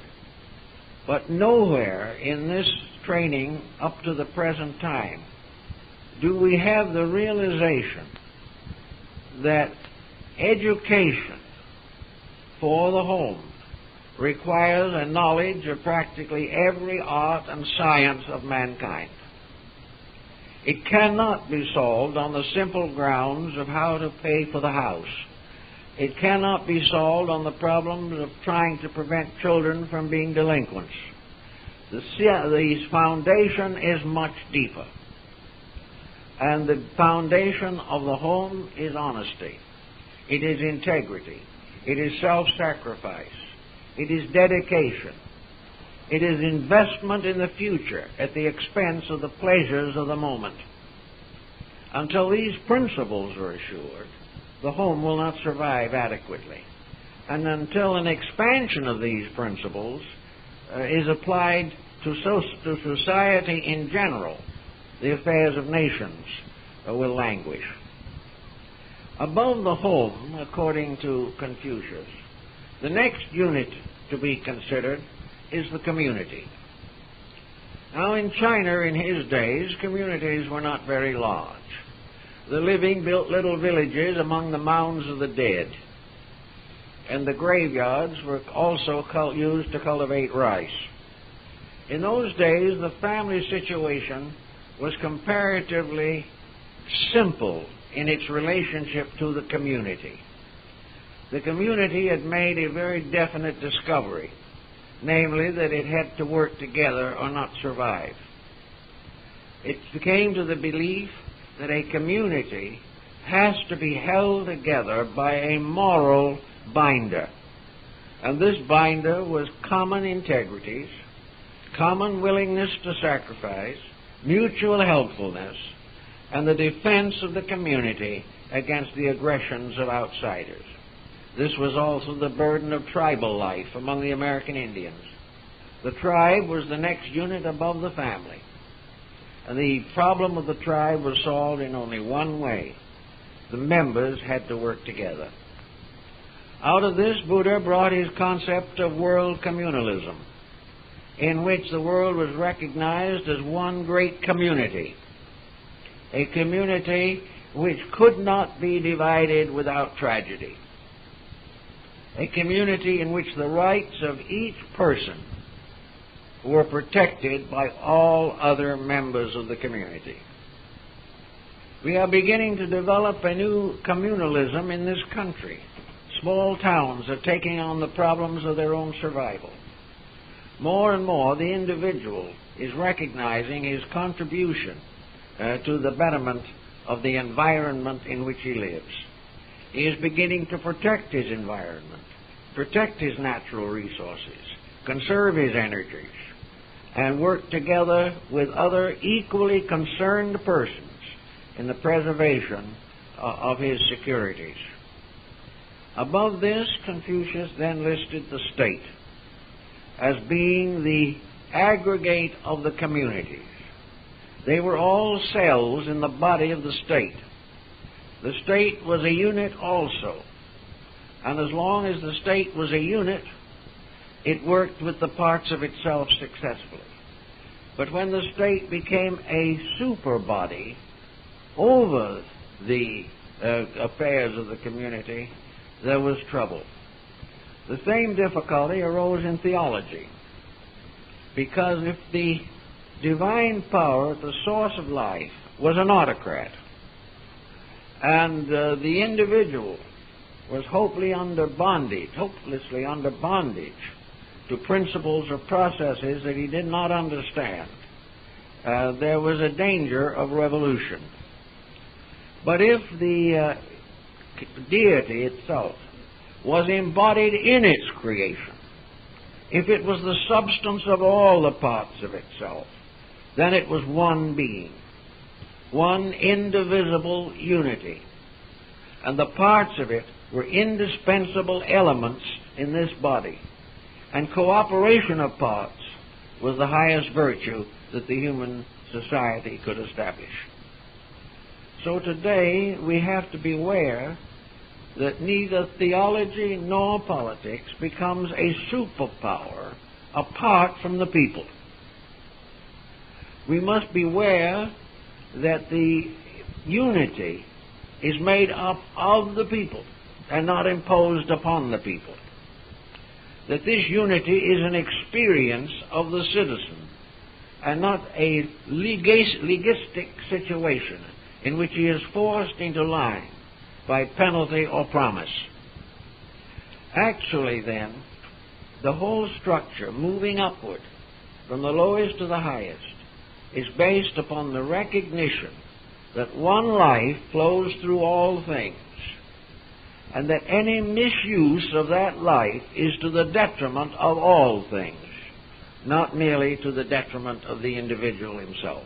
But nowhere in this training up to the present time do we have the realization that education for the home requires a knowledge of practically every art and science of mankind. It cannot be solved on the simple grounds of how to pay for the house. It cannot be solved on the problems of trying to prevent children from being delinquents. The foundation is much deeper. And the foundation of the home is honesty. It is integrity. It is self-sacrifice. It is dedication. It is investment in the future at the expense of the pleasures of the moment. Until these principles are assured, the home will not survive adequately. And until an expansion of these principles is applied to society in general, the affairs of nations will languish. Above the home, according to Confucius, the next unit to be considered is the community. Now, in China in his days, communities were not very large. The living built little villages among the mounds of the dead, and the graveyards were also used to cultivate rice. In those days, the family situation was comparatively simple in its relationship to the community. The community had made a very definite discovery, namely that it had to work together or not survive. It came to the belief that a community has to be held together by a moral binder. And this binder was common integrities, common willingness to sacrifice, mutual helpfulness, and the defense of the community against the aggressions of outsiders. This was also the burden of tribal life among the American Indians. The tribe was the next unit above the family. And the problem of the tribe was solved in only one way. The members had to work together. Out of this, Buddha brought his concept of world communalism, in which the world was recognized as one great community, a community which could not be divided without tragedy, a community in which the rights of each person were protected by all other members of the community. We are beginning to develop a new communalism in this country. Small towns are taking on the problems of their own survival. More and more, the individual is recognizing his contribution to the betterment of the environment in which he lives. He is beginning to protect his environment, protect his natural resources, conserve his energies, and work together with other equally concerned persons in the preservation of his securities. Above this, Confucius then listed the state as being the aggregate of the communities. They were all cells in the body of the state. The state was a unit also, and as long as the state was a unit, it worked with the parts of itself successfully. But when the state became a super body over the affairs of the community, there was trouble. The same difficulty arose in theology, because if the divine power at the source of life was an autocrat, and the individual was hopelessly under bondage to principles or processes that he did not understand, there was a danger of revolution. But if the deity itself was embodied in its creation, if it was the substance of all the parts of itself, then it was one being, one indivisible unity, and the parts of it were indispensable elements in this body, and cooperation of parts was the highest virtue that the human society could establish. So today we have to beware that neither theology nor politics becomes a superpower apart from the people. We must beware that the unity is made up of the people and not imposed upon the people. That this unity is an experience of the citizen and not a legistic situation in which he is forced into line by penalty or promise. Actually, then, the whole structure, moving upward from the lowest to the highest, is based upon the recognition that one life flows through all things, and that any misuse of that life is to the detriment of all things, not merely to the detriment of the individual himself.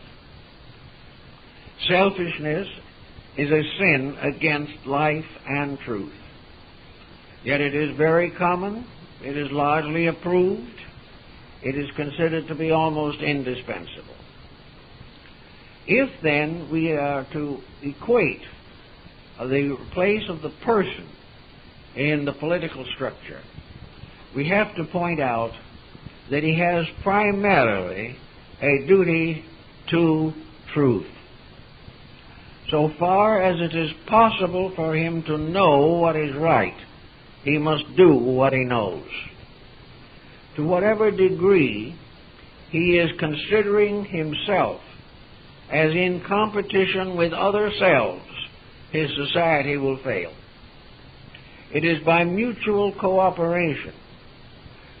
Selfishness is a sin against life and truth. Yet it is very common, it is largely approved, it is considered to be almost indispensable. If then we are to equate the place of the person in the political structure, we have to point out that he has primarily a duty to truth. So far as it is possible for him to know what is right, he must do what he knows. To whatever degree he is considering himself as in competition with other selves, his society will fail. It is by mutual cooperation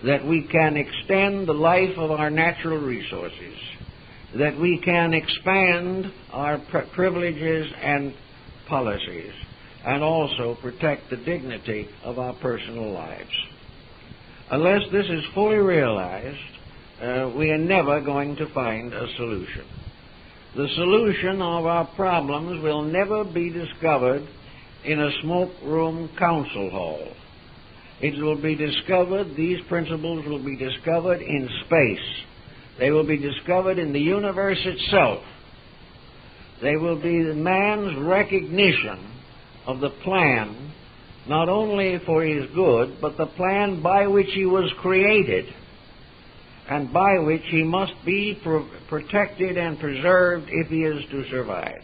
that we can extend the life of our natural resources, that we can expand our privileges and policies, and also protect the dignity of our personal lives. Unless this is fully realized, we are never going to find a solution. The solution of our problems will never be discovered in a smoke room council hall. It will be discovered, these principles will be discovered in space. They will be discovered in the universe itself. They will be the man's recognition of the plan, not only for his good, but the plan by which he was created, and by which he must be protected and preserved if he is to survive.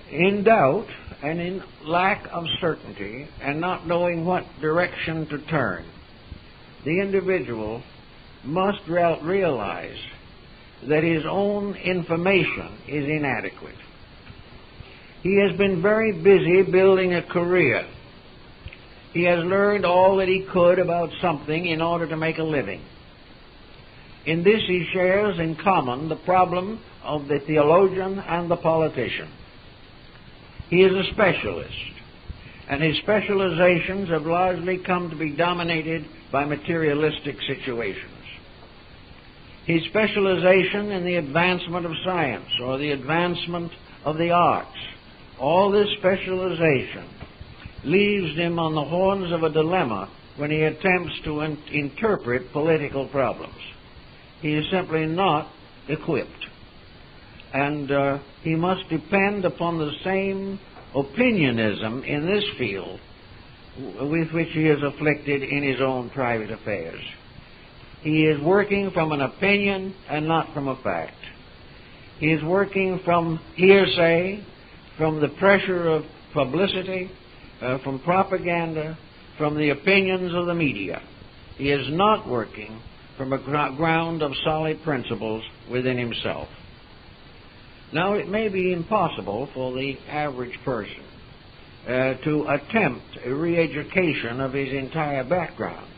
In doubt and in lack of certainty and not knowing what direction to turn, the individual must realize that his own information is inadequate. He has been very busy building a career. He has learned all that he could about something in order to make a living. In this he shares in common the problem of the theologian and the politician. He is a specialist, and his specializations have largely come to be dominated by materialistic situations. His specialization in the advancement of science or the advancement of the arts, all this specialization leaves him on the horns of a dilemma when he attempts to interpret political problems. He is simply not equipped. And he must depend upon the same opinionism in this field with which he is afflicted in his own private affairs. He is working from an opinion and not from a fact. He is working from hearsay, from the pressure of publicity, from propaganda, from the opinions of the media. He is not working from a ground of solid principles within himself. Now, it may be impossible for the average person to attempt a re-education of his entire background.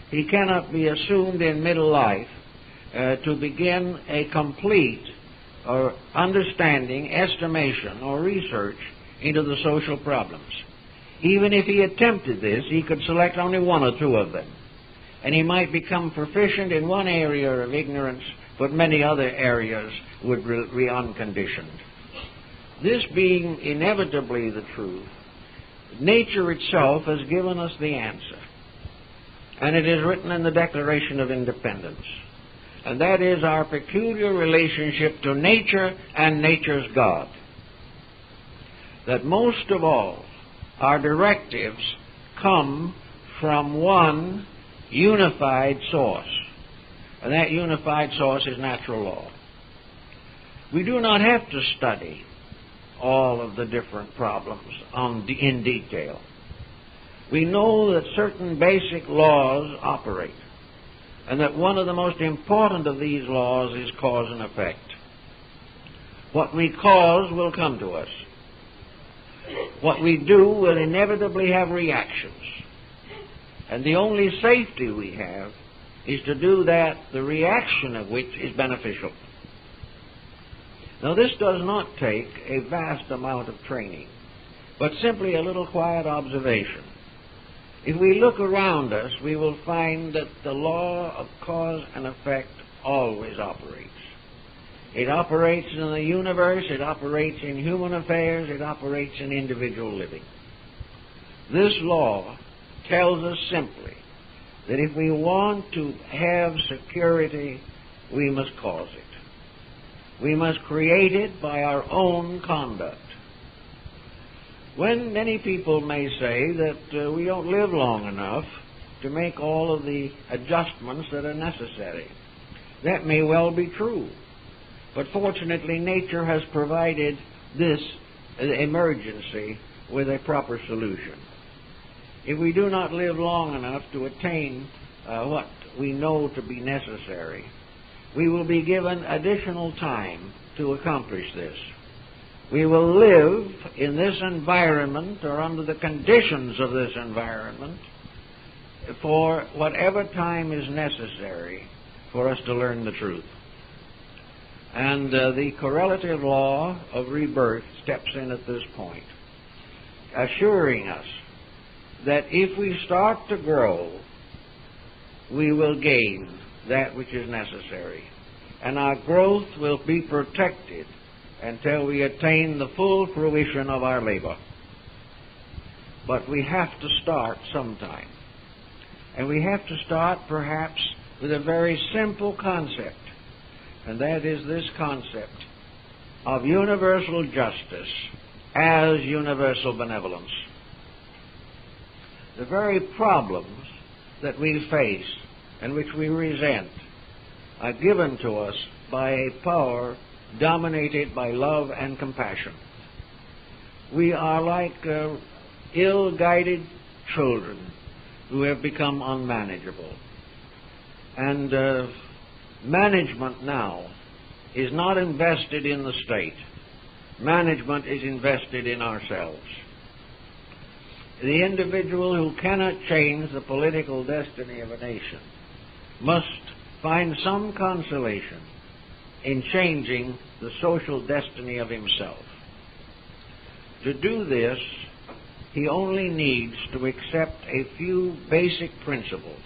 He cannot be assumed in middle life to begin a complete or understanding, estimation, or research into the social problems. Even if he attempted this, he could select only one or two of them, and he might become proficient in one area of ignorance, but many other areas would be unconditioned. This being inevitably the truth, nature itself has given us the answer, and it is written in the Declaration of Independence, and that is our peculiar relationship to nature and nature's God. That most of all, our directives come from one unified source, and that unified source is natural law. We do not have to study all of the different problems in detail. We know that certain basic laws operate, and that one of the most important of these laws is cause and effect. What we cause will come to us. What we do will inevitably have reactions. And the only safety we have is to do that, the reaction of which is beneficial. Now, this does not take a vast amount of training, but simply a little quiet observation. If we look around us, we will find that the law of cause and effect always operates. It operates in the universe, it operates in human affairs, it operates in individual living. This law tells us simply that if we want to have security, we must cause it. We must create it by our own conduct. When many people may say that we don't live long enough to make all of the adjustments that are necessary, that may well be true. But fortunately, nature has provided this emergency with a proper solution. If we do not live long enough to attain what we know to be necessary, we will be given additional time to accomplish this. We will live in this environment or under the conditions of this environment for whatever time is necessary for us to learn the truth. And the correlative law of rebirth steps in at this point, assuring us that if we start to grow, we will gain that which is necessary. And our growth will be protected until we attain the full fruition of our labor. But we have to start sometime. And we have to start perhaps with a very simple concept, and that is this concept of universal justice as universal benevolence. The very problems that we face and which we resent are given to us by a power dominated by love and compassion. We are like ill-guided children who have become unmanageable. And management now is not invested in the state. Management is invested in ourselves. The individual who cannot change the political destiny of a nation must find some consolation in changing the social destiny of himself. To do this, he only needs to accept a few basic principles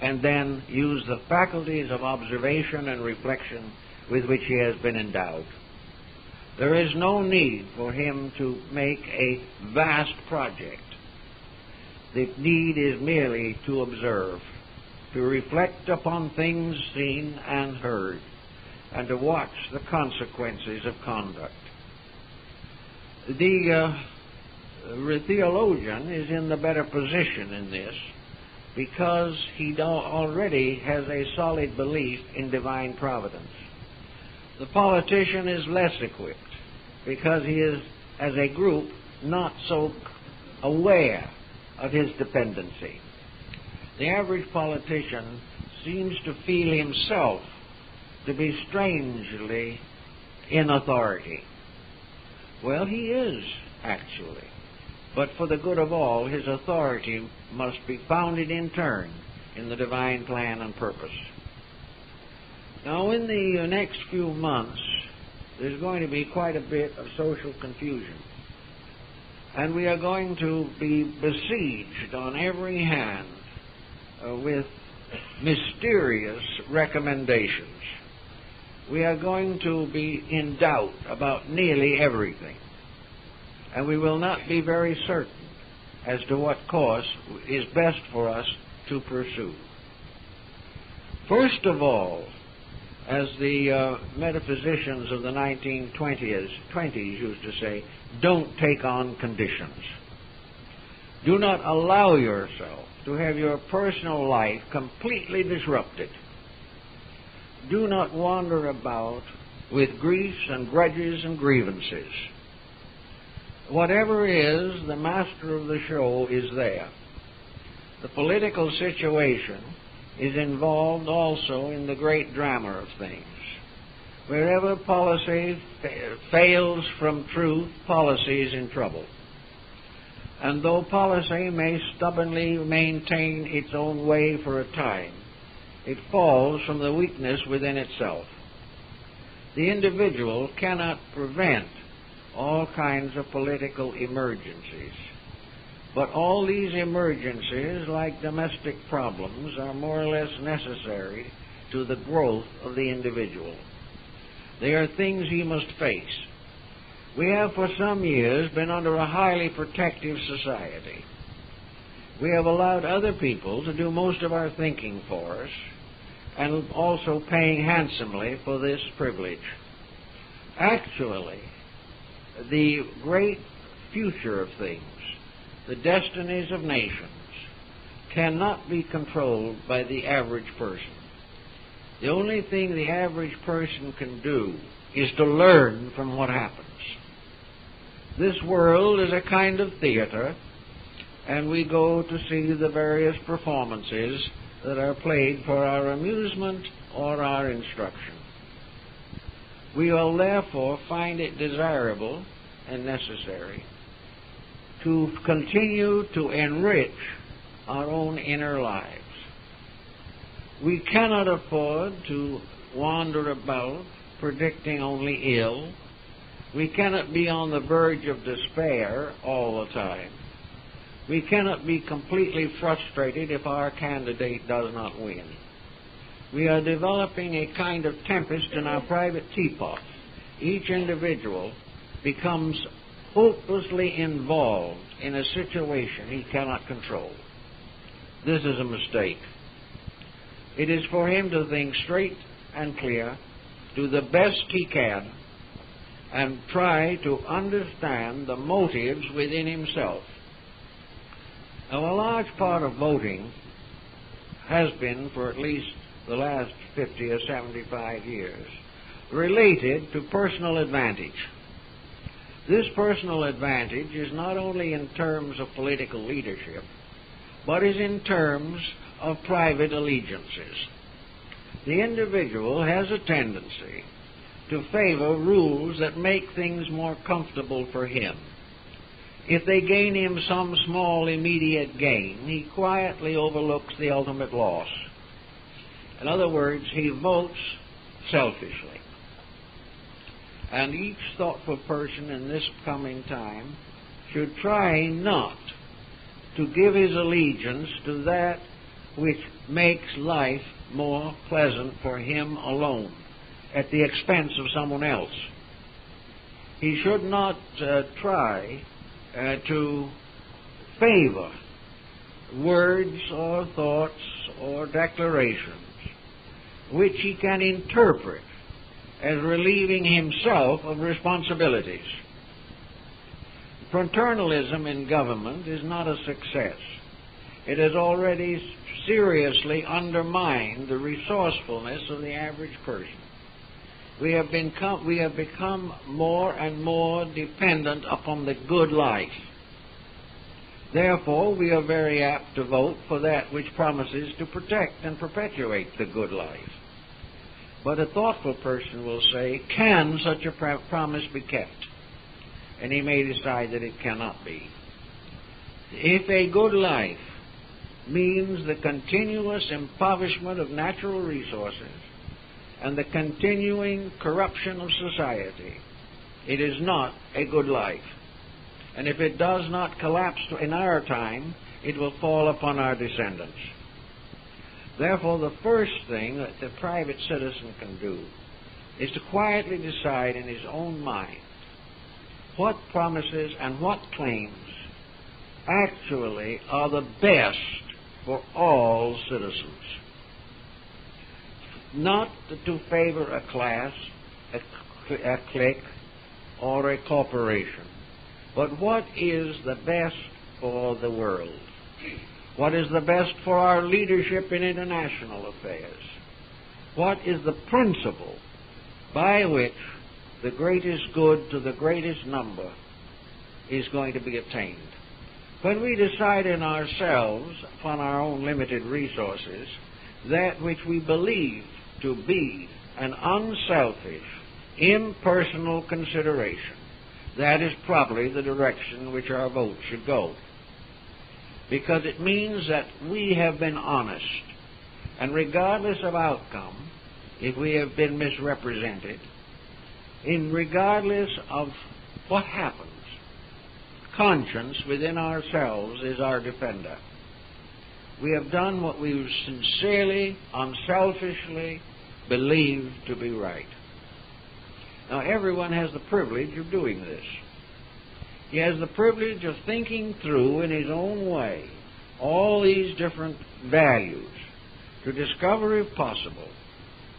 and then use the faculties of observation and reflection with which he has been endowed. There is no need for him to make a vast project. The need is merely to observe, to reflect upon things seen and heard, and to watch the consequences of conduct. The theologian is in the better position in this because he already has a solid belief in divine providence. The politician is less equipped because he is, as a group, not so aware of his dependency. The average politician seems to feel himself to be strangely in authority. Well, he is, actually. But for the good of all, his authority must be founded in turn in the divine plan and purpose. Now, in the next few months, there's going to be quite a bit of social confusion. And we are going to be besieged on every hand with mysterious recommendations. We are going to be in doubt about nearly everything. And we will not be very certain as to what course is best for us to pursue. First of all, as the metaphysicians of the 1920s used to say, don't take on conditions. Do not allow yourself to have your personal life completely disrupted. Do not wander about with griefs and grudges and grievances. Whatever is, the master of the show is there. The political situation is involved also in the great drama of things. Wherever policy fails from truth, policy is in trouble. And though policy may stubbornly maintain its own way for a time, it falls from the weakness within itself. The individual cannot prevent all kinds of political emergencies. But all these emergencies, like domestic problems, are more or less necessary to the growth of the individual. They are things he must face. We have for some years been under a highly protective society. We have allowed other people to do most of our thinking for us, and also paying handsomely for this privilege. Actually, the great future of things, the destinies of nations, cannot be controlled by the average person. The only thing the average person can do is to learn from what happens. This world is a kind of theater, and we go to see the various performances that are played for our amusement or our instruction. We will therefore find it desirable and necessary to continue to enrich our own inner lives. We cannot afford to wander about predicting only ill. We cannot be on the verge of despair all the time. We cannot be completely frustrated if our candidate does not win. We are developing a kind of tempest in our private teapot. Each individual becomes hopelessly involved in a situation he cannot control. This is a mistake. It is for him to think straight and clear, do the best he can, and try to understand the motives within himself. Now, a large part of voting has been, for at least the last 50 or 75 years, related to personal advantage. This personal advantage is not only in terms of political leadership, but is in terms of private allegiances. The individual has a tendency to favor rules that make things more comfortable for him. If they gain him some small immediate gain, he quietly overlooks the ultimate loss. In other words, he votes selfishly. And each thoughtful person in this coming time should try not to give his allegiance to that which makes life more pleasant for him alone at the expense of someone else. He should not try to favor words or thoughts or declarations which he can interpret as relieving himself of responsibilities. Paternalism in government is not a success. It has already seriously undermined the resourcefulness of the average person. We have become more and more dependent upon the good life. Therefore, we are very apt to vote for that which promises to protect and perpetuate the good life. But a thoughtful person will say, can such a promise be kept? And he may decide that it cannot be. If a good life means the continuous impoverishment of natural resources and the continuing corruption of society, it is not a good life. And if it does not collapse in our time, it will fall upon our descendants. Therefore, the first thing that the private citizen can do is to quietly decide in his own mind what promises and what claims actually are the best for all citizens. Not to favor a class, a clique, or a corporation, but what is the best for the world? What is the best for our leadership in international affairs? What is the principle by which the greatest good to the greatest number is going to be attained? When we decide in ourselves, upon our own limited resources, that which we believe to be an unselfish, impersonal consideration, that is probably the direction which our vote should go. Because it means that we have been honest, and regardless of outcome, if we have been misrepresented, regardless of what happens, conscience within ourselves is our defender. We have done what we sincerely, unselfishly believe to be right. Now, everyone has the privilege of doing this. He has the privilege of thinking through in his own way all these different values to discover, if possible,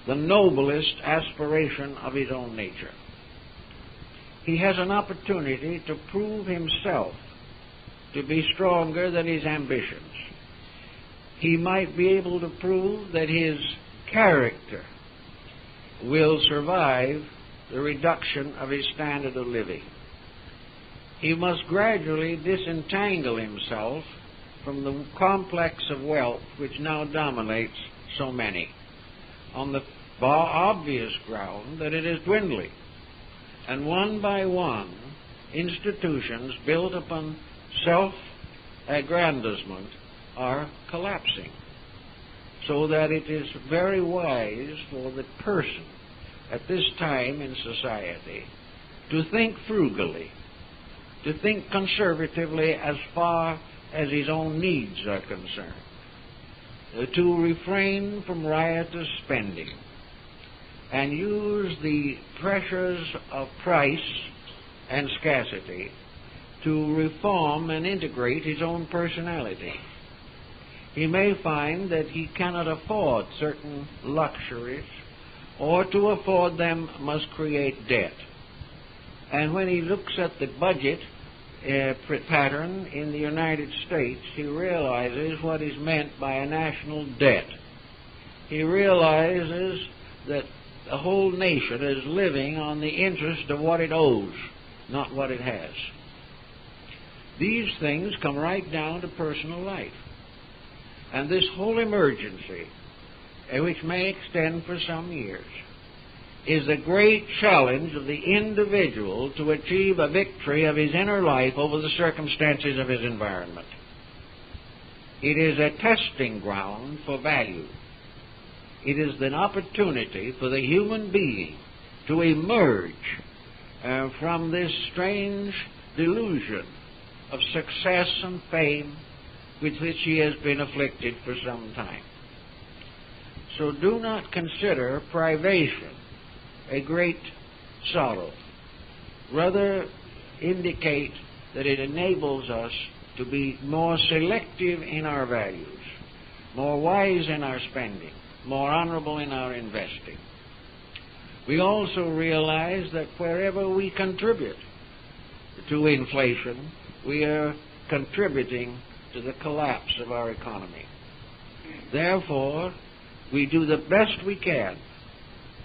the noblest aspiration of his own nature. He has an opportunity to prove himself to be stronger than his ambitions. He might be able to prove that his character will survive the reduction of his standard of living. He must gradually disentangle himself from the complex of wealth which now dominates so many, on the obvious ground that it is dwindling. And one by one, institutions built upon self-aggrandizement are collapsing, so that it is very wise for the person at this time in society to think frugally, to think conservatively as far as his own needs are concerned, to refrain from riotous spending, and use the pressures of price and scarcity to reform and integrate his own personality. He may find that he cannot afford certain luxuries, or to afford them must create debt. And when he looks at the budget pattern in the United States, he realizes what is meant by a national debt. He realizes that the whole nation is living on the interest of what it owes, not what it has. These things come right down to personal life. And this whole emergency, which may extend for some years, is the great challenge of the individual to achieve a victory of his inner life over the circumstances of his environment. It is a testing ground for value. It is an opportunity for the human being to emerge from this strange delusion of success and fame with which he has been afflicted for some time. So do not consider privation a great sorrow. Rather, indicate that it enables us to be more selective in our values, more wise in our spending, more honorable in our investing. We also realize that wherever we contribute to inflation, we are contributing to the collapse of our economy. Therefore, we do the best we can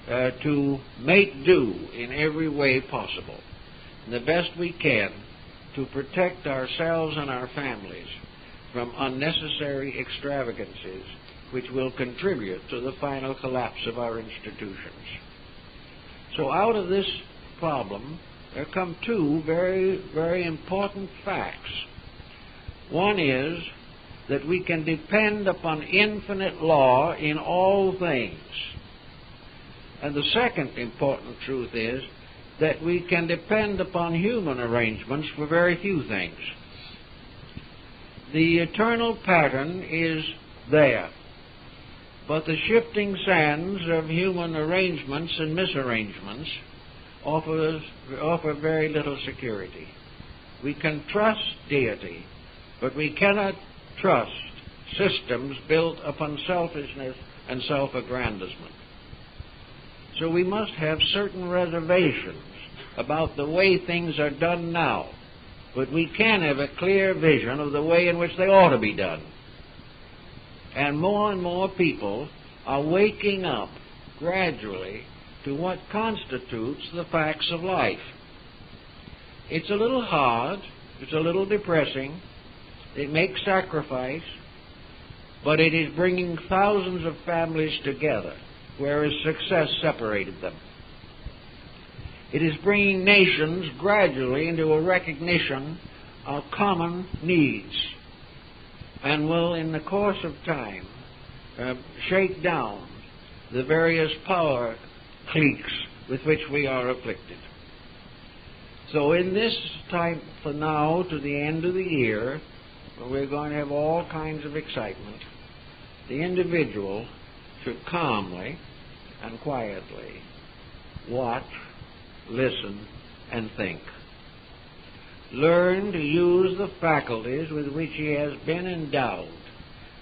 to make do in every way possible. And the best we can to protect ourselves and our families from unnecessary extravagances which will contribute to the final collapse of our institutions. So out of this problem, there come two very, very important facts. One is that we can depend upon infinite law in all things. And the second important truth is that we can depend upon human arrangements for very few things. The eternal pattern is there, but the shifting sands of human arrangements and misarrangements offer very little security. We can trust deity, but we cannot trust systems built upon selfishness and self-aggrandizement. So we must have certain reservations about the way things are done now, but we can have a clear vision of the way in which they ought to be done. And more people are waking up gradually to what constitutes the facts of life. It's a little hard, it's a little depressing, it makes sacrifice, but it is bringing thousands of families together, whereas success separated them. It is bringing nations gradually into a recognition of common needs, and will, in the course of time, shake down the various power cliques with which we are afflicted. So in this time from now to the end of the year, where we're going to have all kinds of excitement, the individual should calmly and quietly watch, listen, and think. Learn to use the faculties with which he has been endowed,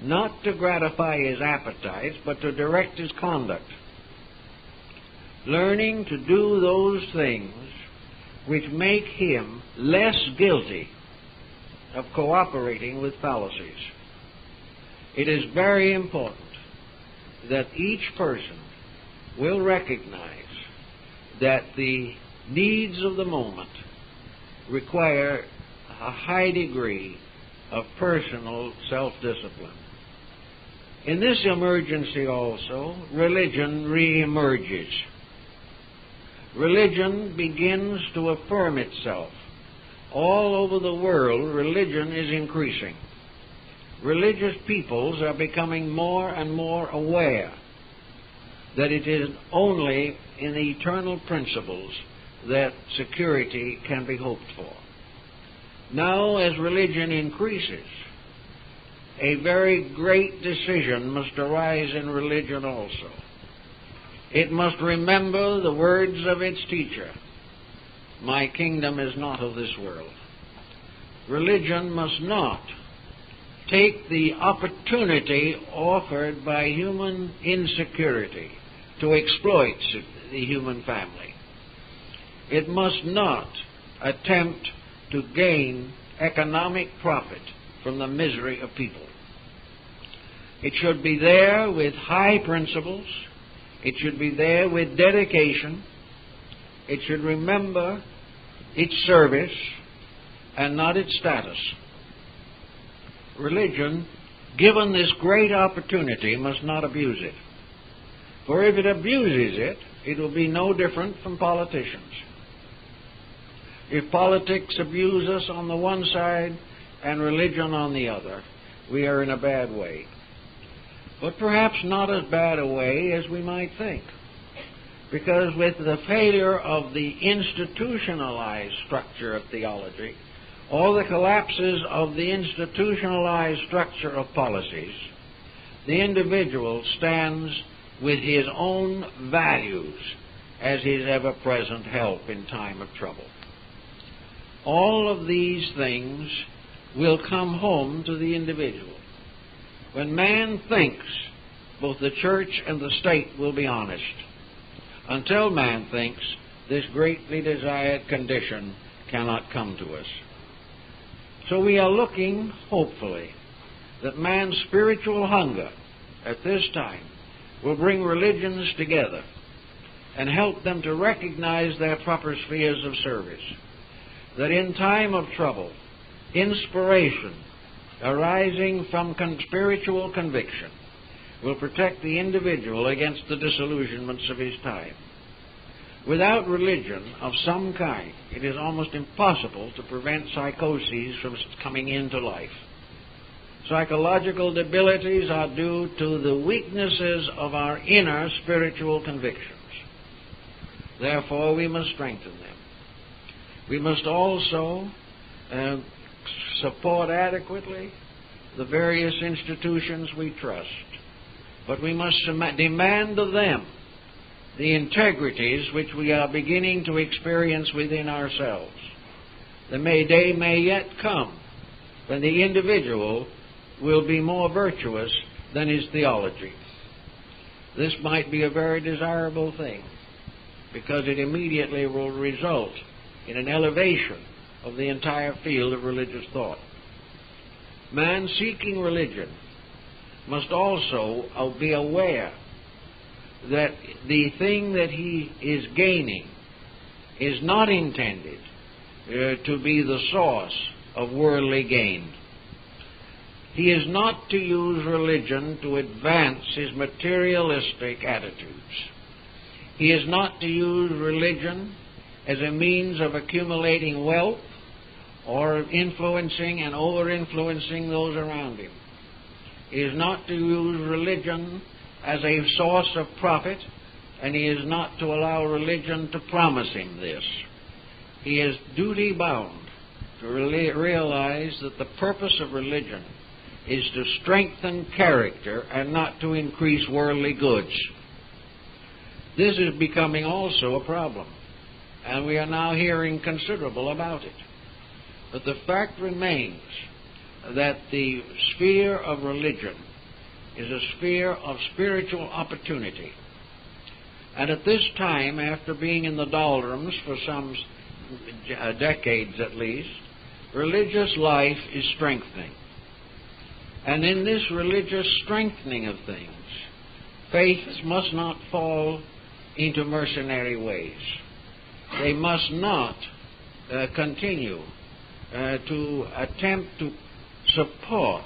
not to gratify his appetites, but to direct his conduct. Learning to do those things which make him less guilty of cooperating with fallacies. It is very important that each person will recognize that the needs of the moment require a high degree of personal self-discipline. In this emergency also, religion re-emerges. Religion begins to affirm itself. All over the world, religion is increasing. Religious peoples are becoming more and more aware that it is only in the eternal principles that security can be hoped for. Now, as religion increases, a very great decision must arise in religion also. It must remember the words of its teacher, "My kingdom is not of this world." Religion must not take the opportunity offered by human insecurity to exploit the human family. It must not attempt to gain economic profit from the misery of people. It should be there with high principles. It should be there with dedication. It should remember its service and not its status. Religion, given this great opportunity, must not abuse it. For if it abuses it, it will be no different from politicians. If politics abuse us on the one side and religion on the other, we are in a bad way. But perhaps not as bad a way as we might think. Because with the failure of the institutionalized structure of theology, all the collapses of the institutionalized structure of policies, the individual stands with his own values as his ever-present help in time of trouble. All of these things will come home to the individual. When man thinks, both the church and the state will be honest. Until man thinks, this greatly desired condition cannot come to us. So we are looking, hopefully, that man's spiritual hunger at this time will bring religions together and help them to recognize their proper spheres of service. that in time of trouble, inspiration arising from spiritual conviction will protect the individual against the disillusionments of his time. Without religion of some kind, it is almost impossible to prevent psychoses from coming into life. Psychological debilities are due to the weaknesses of our inner spiritual convictions. Therefore, we must strengthen them. We must also support adequately the various institutions we trust. But we must demand of them the integrities which we are beginning to experience within ourselves. The day may yet come when the individual will be more virtuous than his theology. This might be a very desirable thing, because it immediately will result in an elevation of the entire field of religious thought. Man seeking religion must also be aware that the thing that he is gaining is not intended to be the source of worldly gain. He is not to use religion to advance his materialistic attitudes. He is not to use religion as a means of accumulating wealth or influencing and over-influencing those around him. He is not to use religion as a source of profit, and he is not to allow religion to promise him this. He is duty-bound to realize that the purpose of religion is to strengthen character and not to increase worldly goods. This is becoming also a problem, and we are now hearing considerable about it. But the fact remains that the sphere of religion is a sphere of spiritual opportunity. And at this time, after being in the doldrums for some decades at least, religious life is strengthening. And in this religious strengthening of things, faiths must not fall into mercenary ways. They must not continue to attempt to support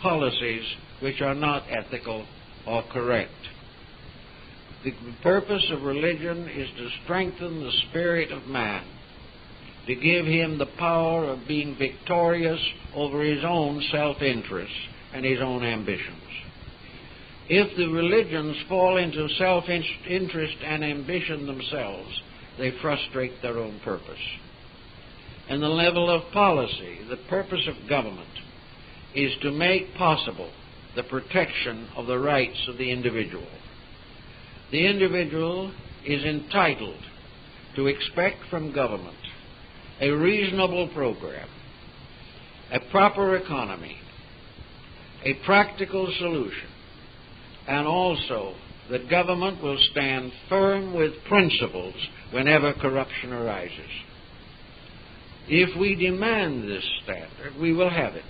policies which are not ethical or correct. The purpose of religion is to strengthen the spirit of man, to give him the power of being victorious over his own self-interest and his own ambitions. If the religions fall into self-interest and ambition themselves, they frustrate their own purpose. And the level of policy, the purpose of government, is to make possible the protection of the rights of the individual. The individual is entitled to expect from government a reasonable program, a proper economy, a practical solution, and also that government will stand firm with principles whenever corruption arises. If we demand this standard, we will have it.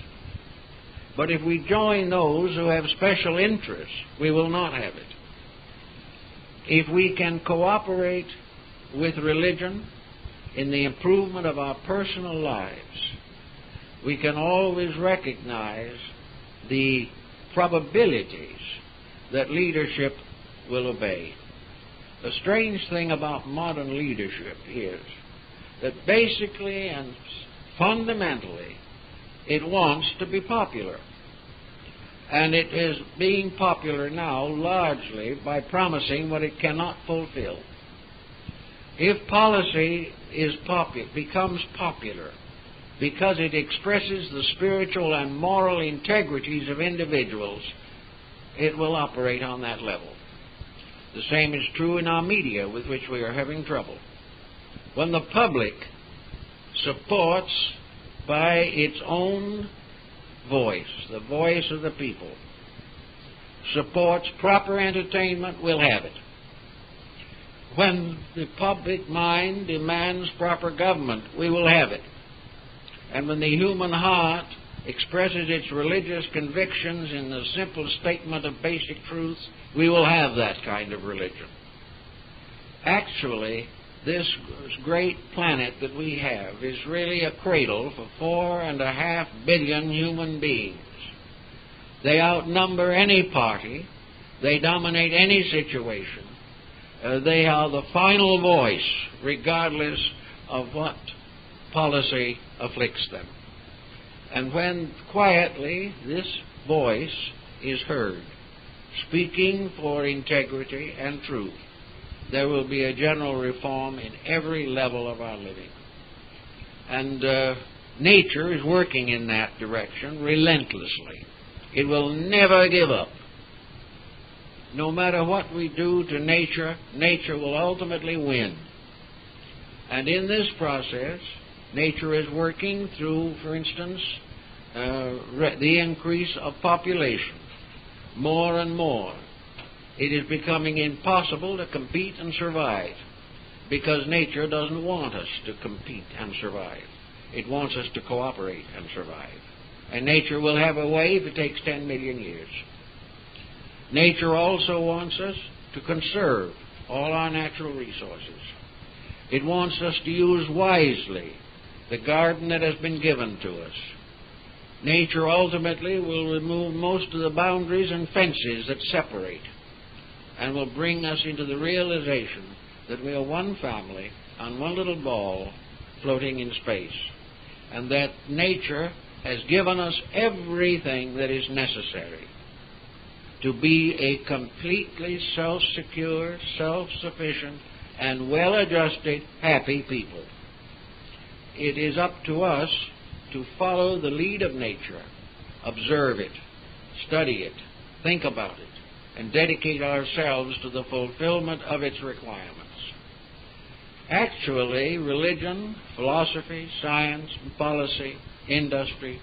But if we join those who have special interests, we will not have it. If we can cooperate with religion in the improvement of our personal lives, we can always recognize the probabilities that leadership will obey. The strange thing about modern leadership is that basically and fundamentally it wants to be popular. And it is being popular now largely by promising what it cannot fulfill. If policy becomes popular because it expresses the spiritual and moral integrities of individuals, it will operate on that level. The same is true in our media, with which we are having trouble. When the public supports by its own voice, the voice of the people, supports proper entertainment, we'll have it. When the public mind demands proper government, we will have it. And when the human heart expresses its religious convictions in the simple statement of basic truths, we will have that kind of religion. Actually, this great planet that we have is really a cradle for 4.5 billion human beings. They outnumber any party. They dominate any situation. They are the final voice, regardless of what policy afflicts them. And when quietly this voice is heard, speaking for integrity and truth, there will be a general reform in every level of our living. And nature is working in that direction relentlessly. It will never give up. No matter what we do to nature, nature will ultimately win. And in this process, nature is working through, for instance, the increase of population. More and more. It is becoming impossible to compete and survive because nature doesn't want us to compete and survive. It wants us to cooperate and survive. And nature will have a way if it takes 10 million years. Nature also wants us to conserve all our natural resources. It wants us to use wisely the garden that has been given to us. Nature ultimately will remove most of the boundaries and fences that separate and will bring us into the realization that we are one family on one little ball floating in space, and that nature has given us everything that is necessary to be a completely self-secure, self-sufficient, and well-adjusted, happy people. It is up to us to follow the lead of nature, observe it, study it, think about it, and dedicate ourselves to the fulfillment of its requirements. Actually, religion, philosophy, science, policy, industry,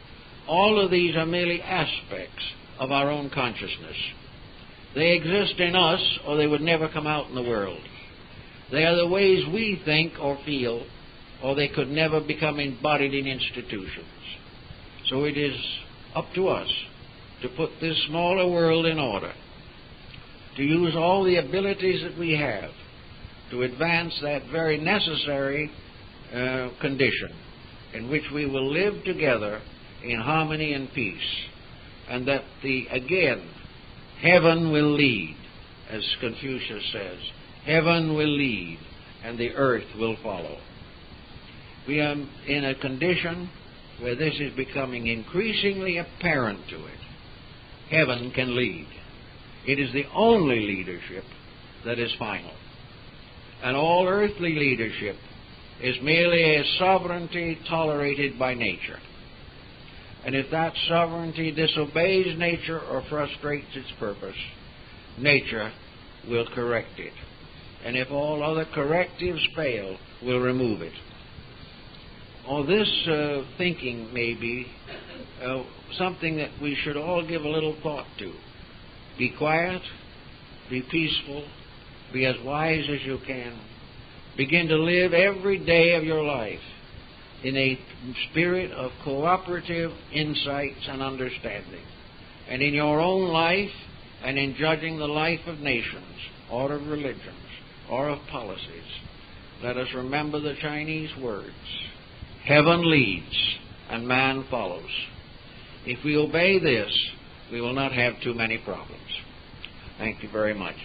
all of these are merely aspects of our own consciousness. They exist in us, or they would never come out in the world. They are the ways we think or feel, or they could never become embodied in institutions. So it is up to us to put this smaller world in order, to use all the abilities that we have to advance that very necessary condition in which we will live together in harmony and peace, and that again, heaven will lead, as Confucius says. Heaven will lead, and the earth will follow. We are in a condition where this is becoming increasingly apparent to it. Heaven can lead. It is the only leadership that is final. And all earthly leadership is merely a sovereignty tolerated by nature. And if that sovereignty disobeys nature or frustrates its purpose, nature will correct it. And if all other correctives fail, will remove it. All this thinking may be something that we should all give a little thought to. Be quiet, be peaceful, be as wise as you can. Begin to live every day of your life in a spirit of cooperative insights and understanding. And in your own life and in judging the life of nations or of religions or of policies, let us remember the Chinese words, heaven leads and man follows. If we obey this, we will not have too many problems. Thank you very much.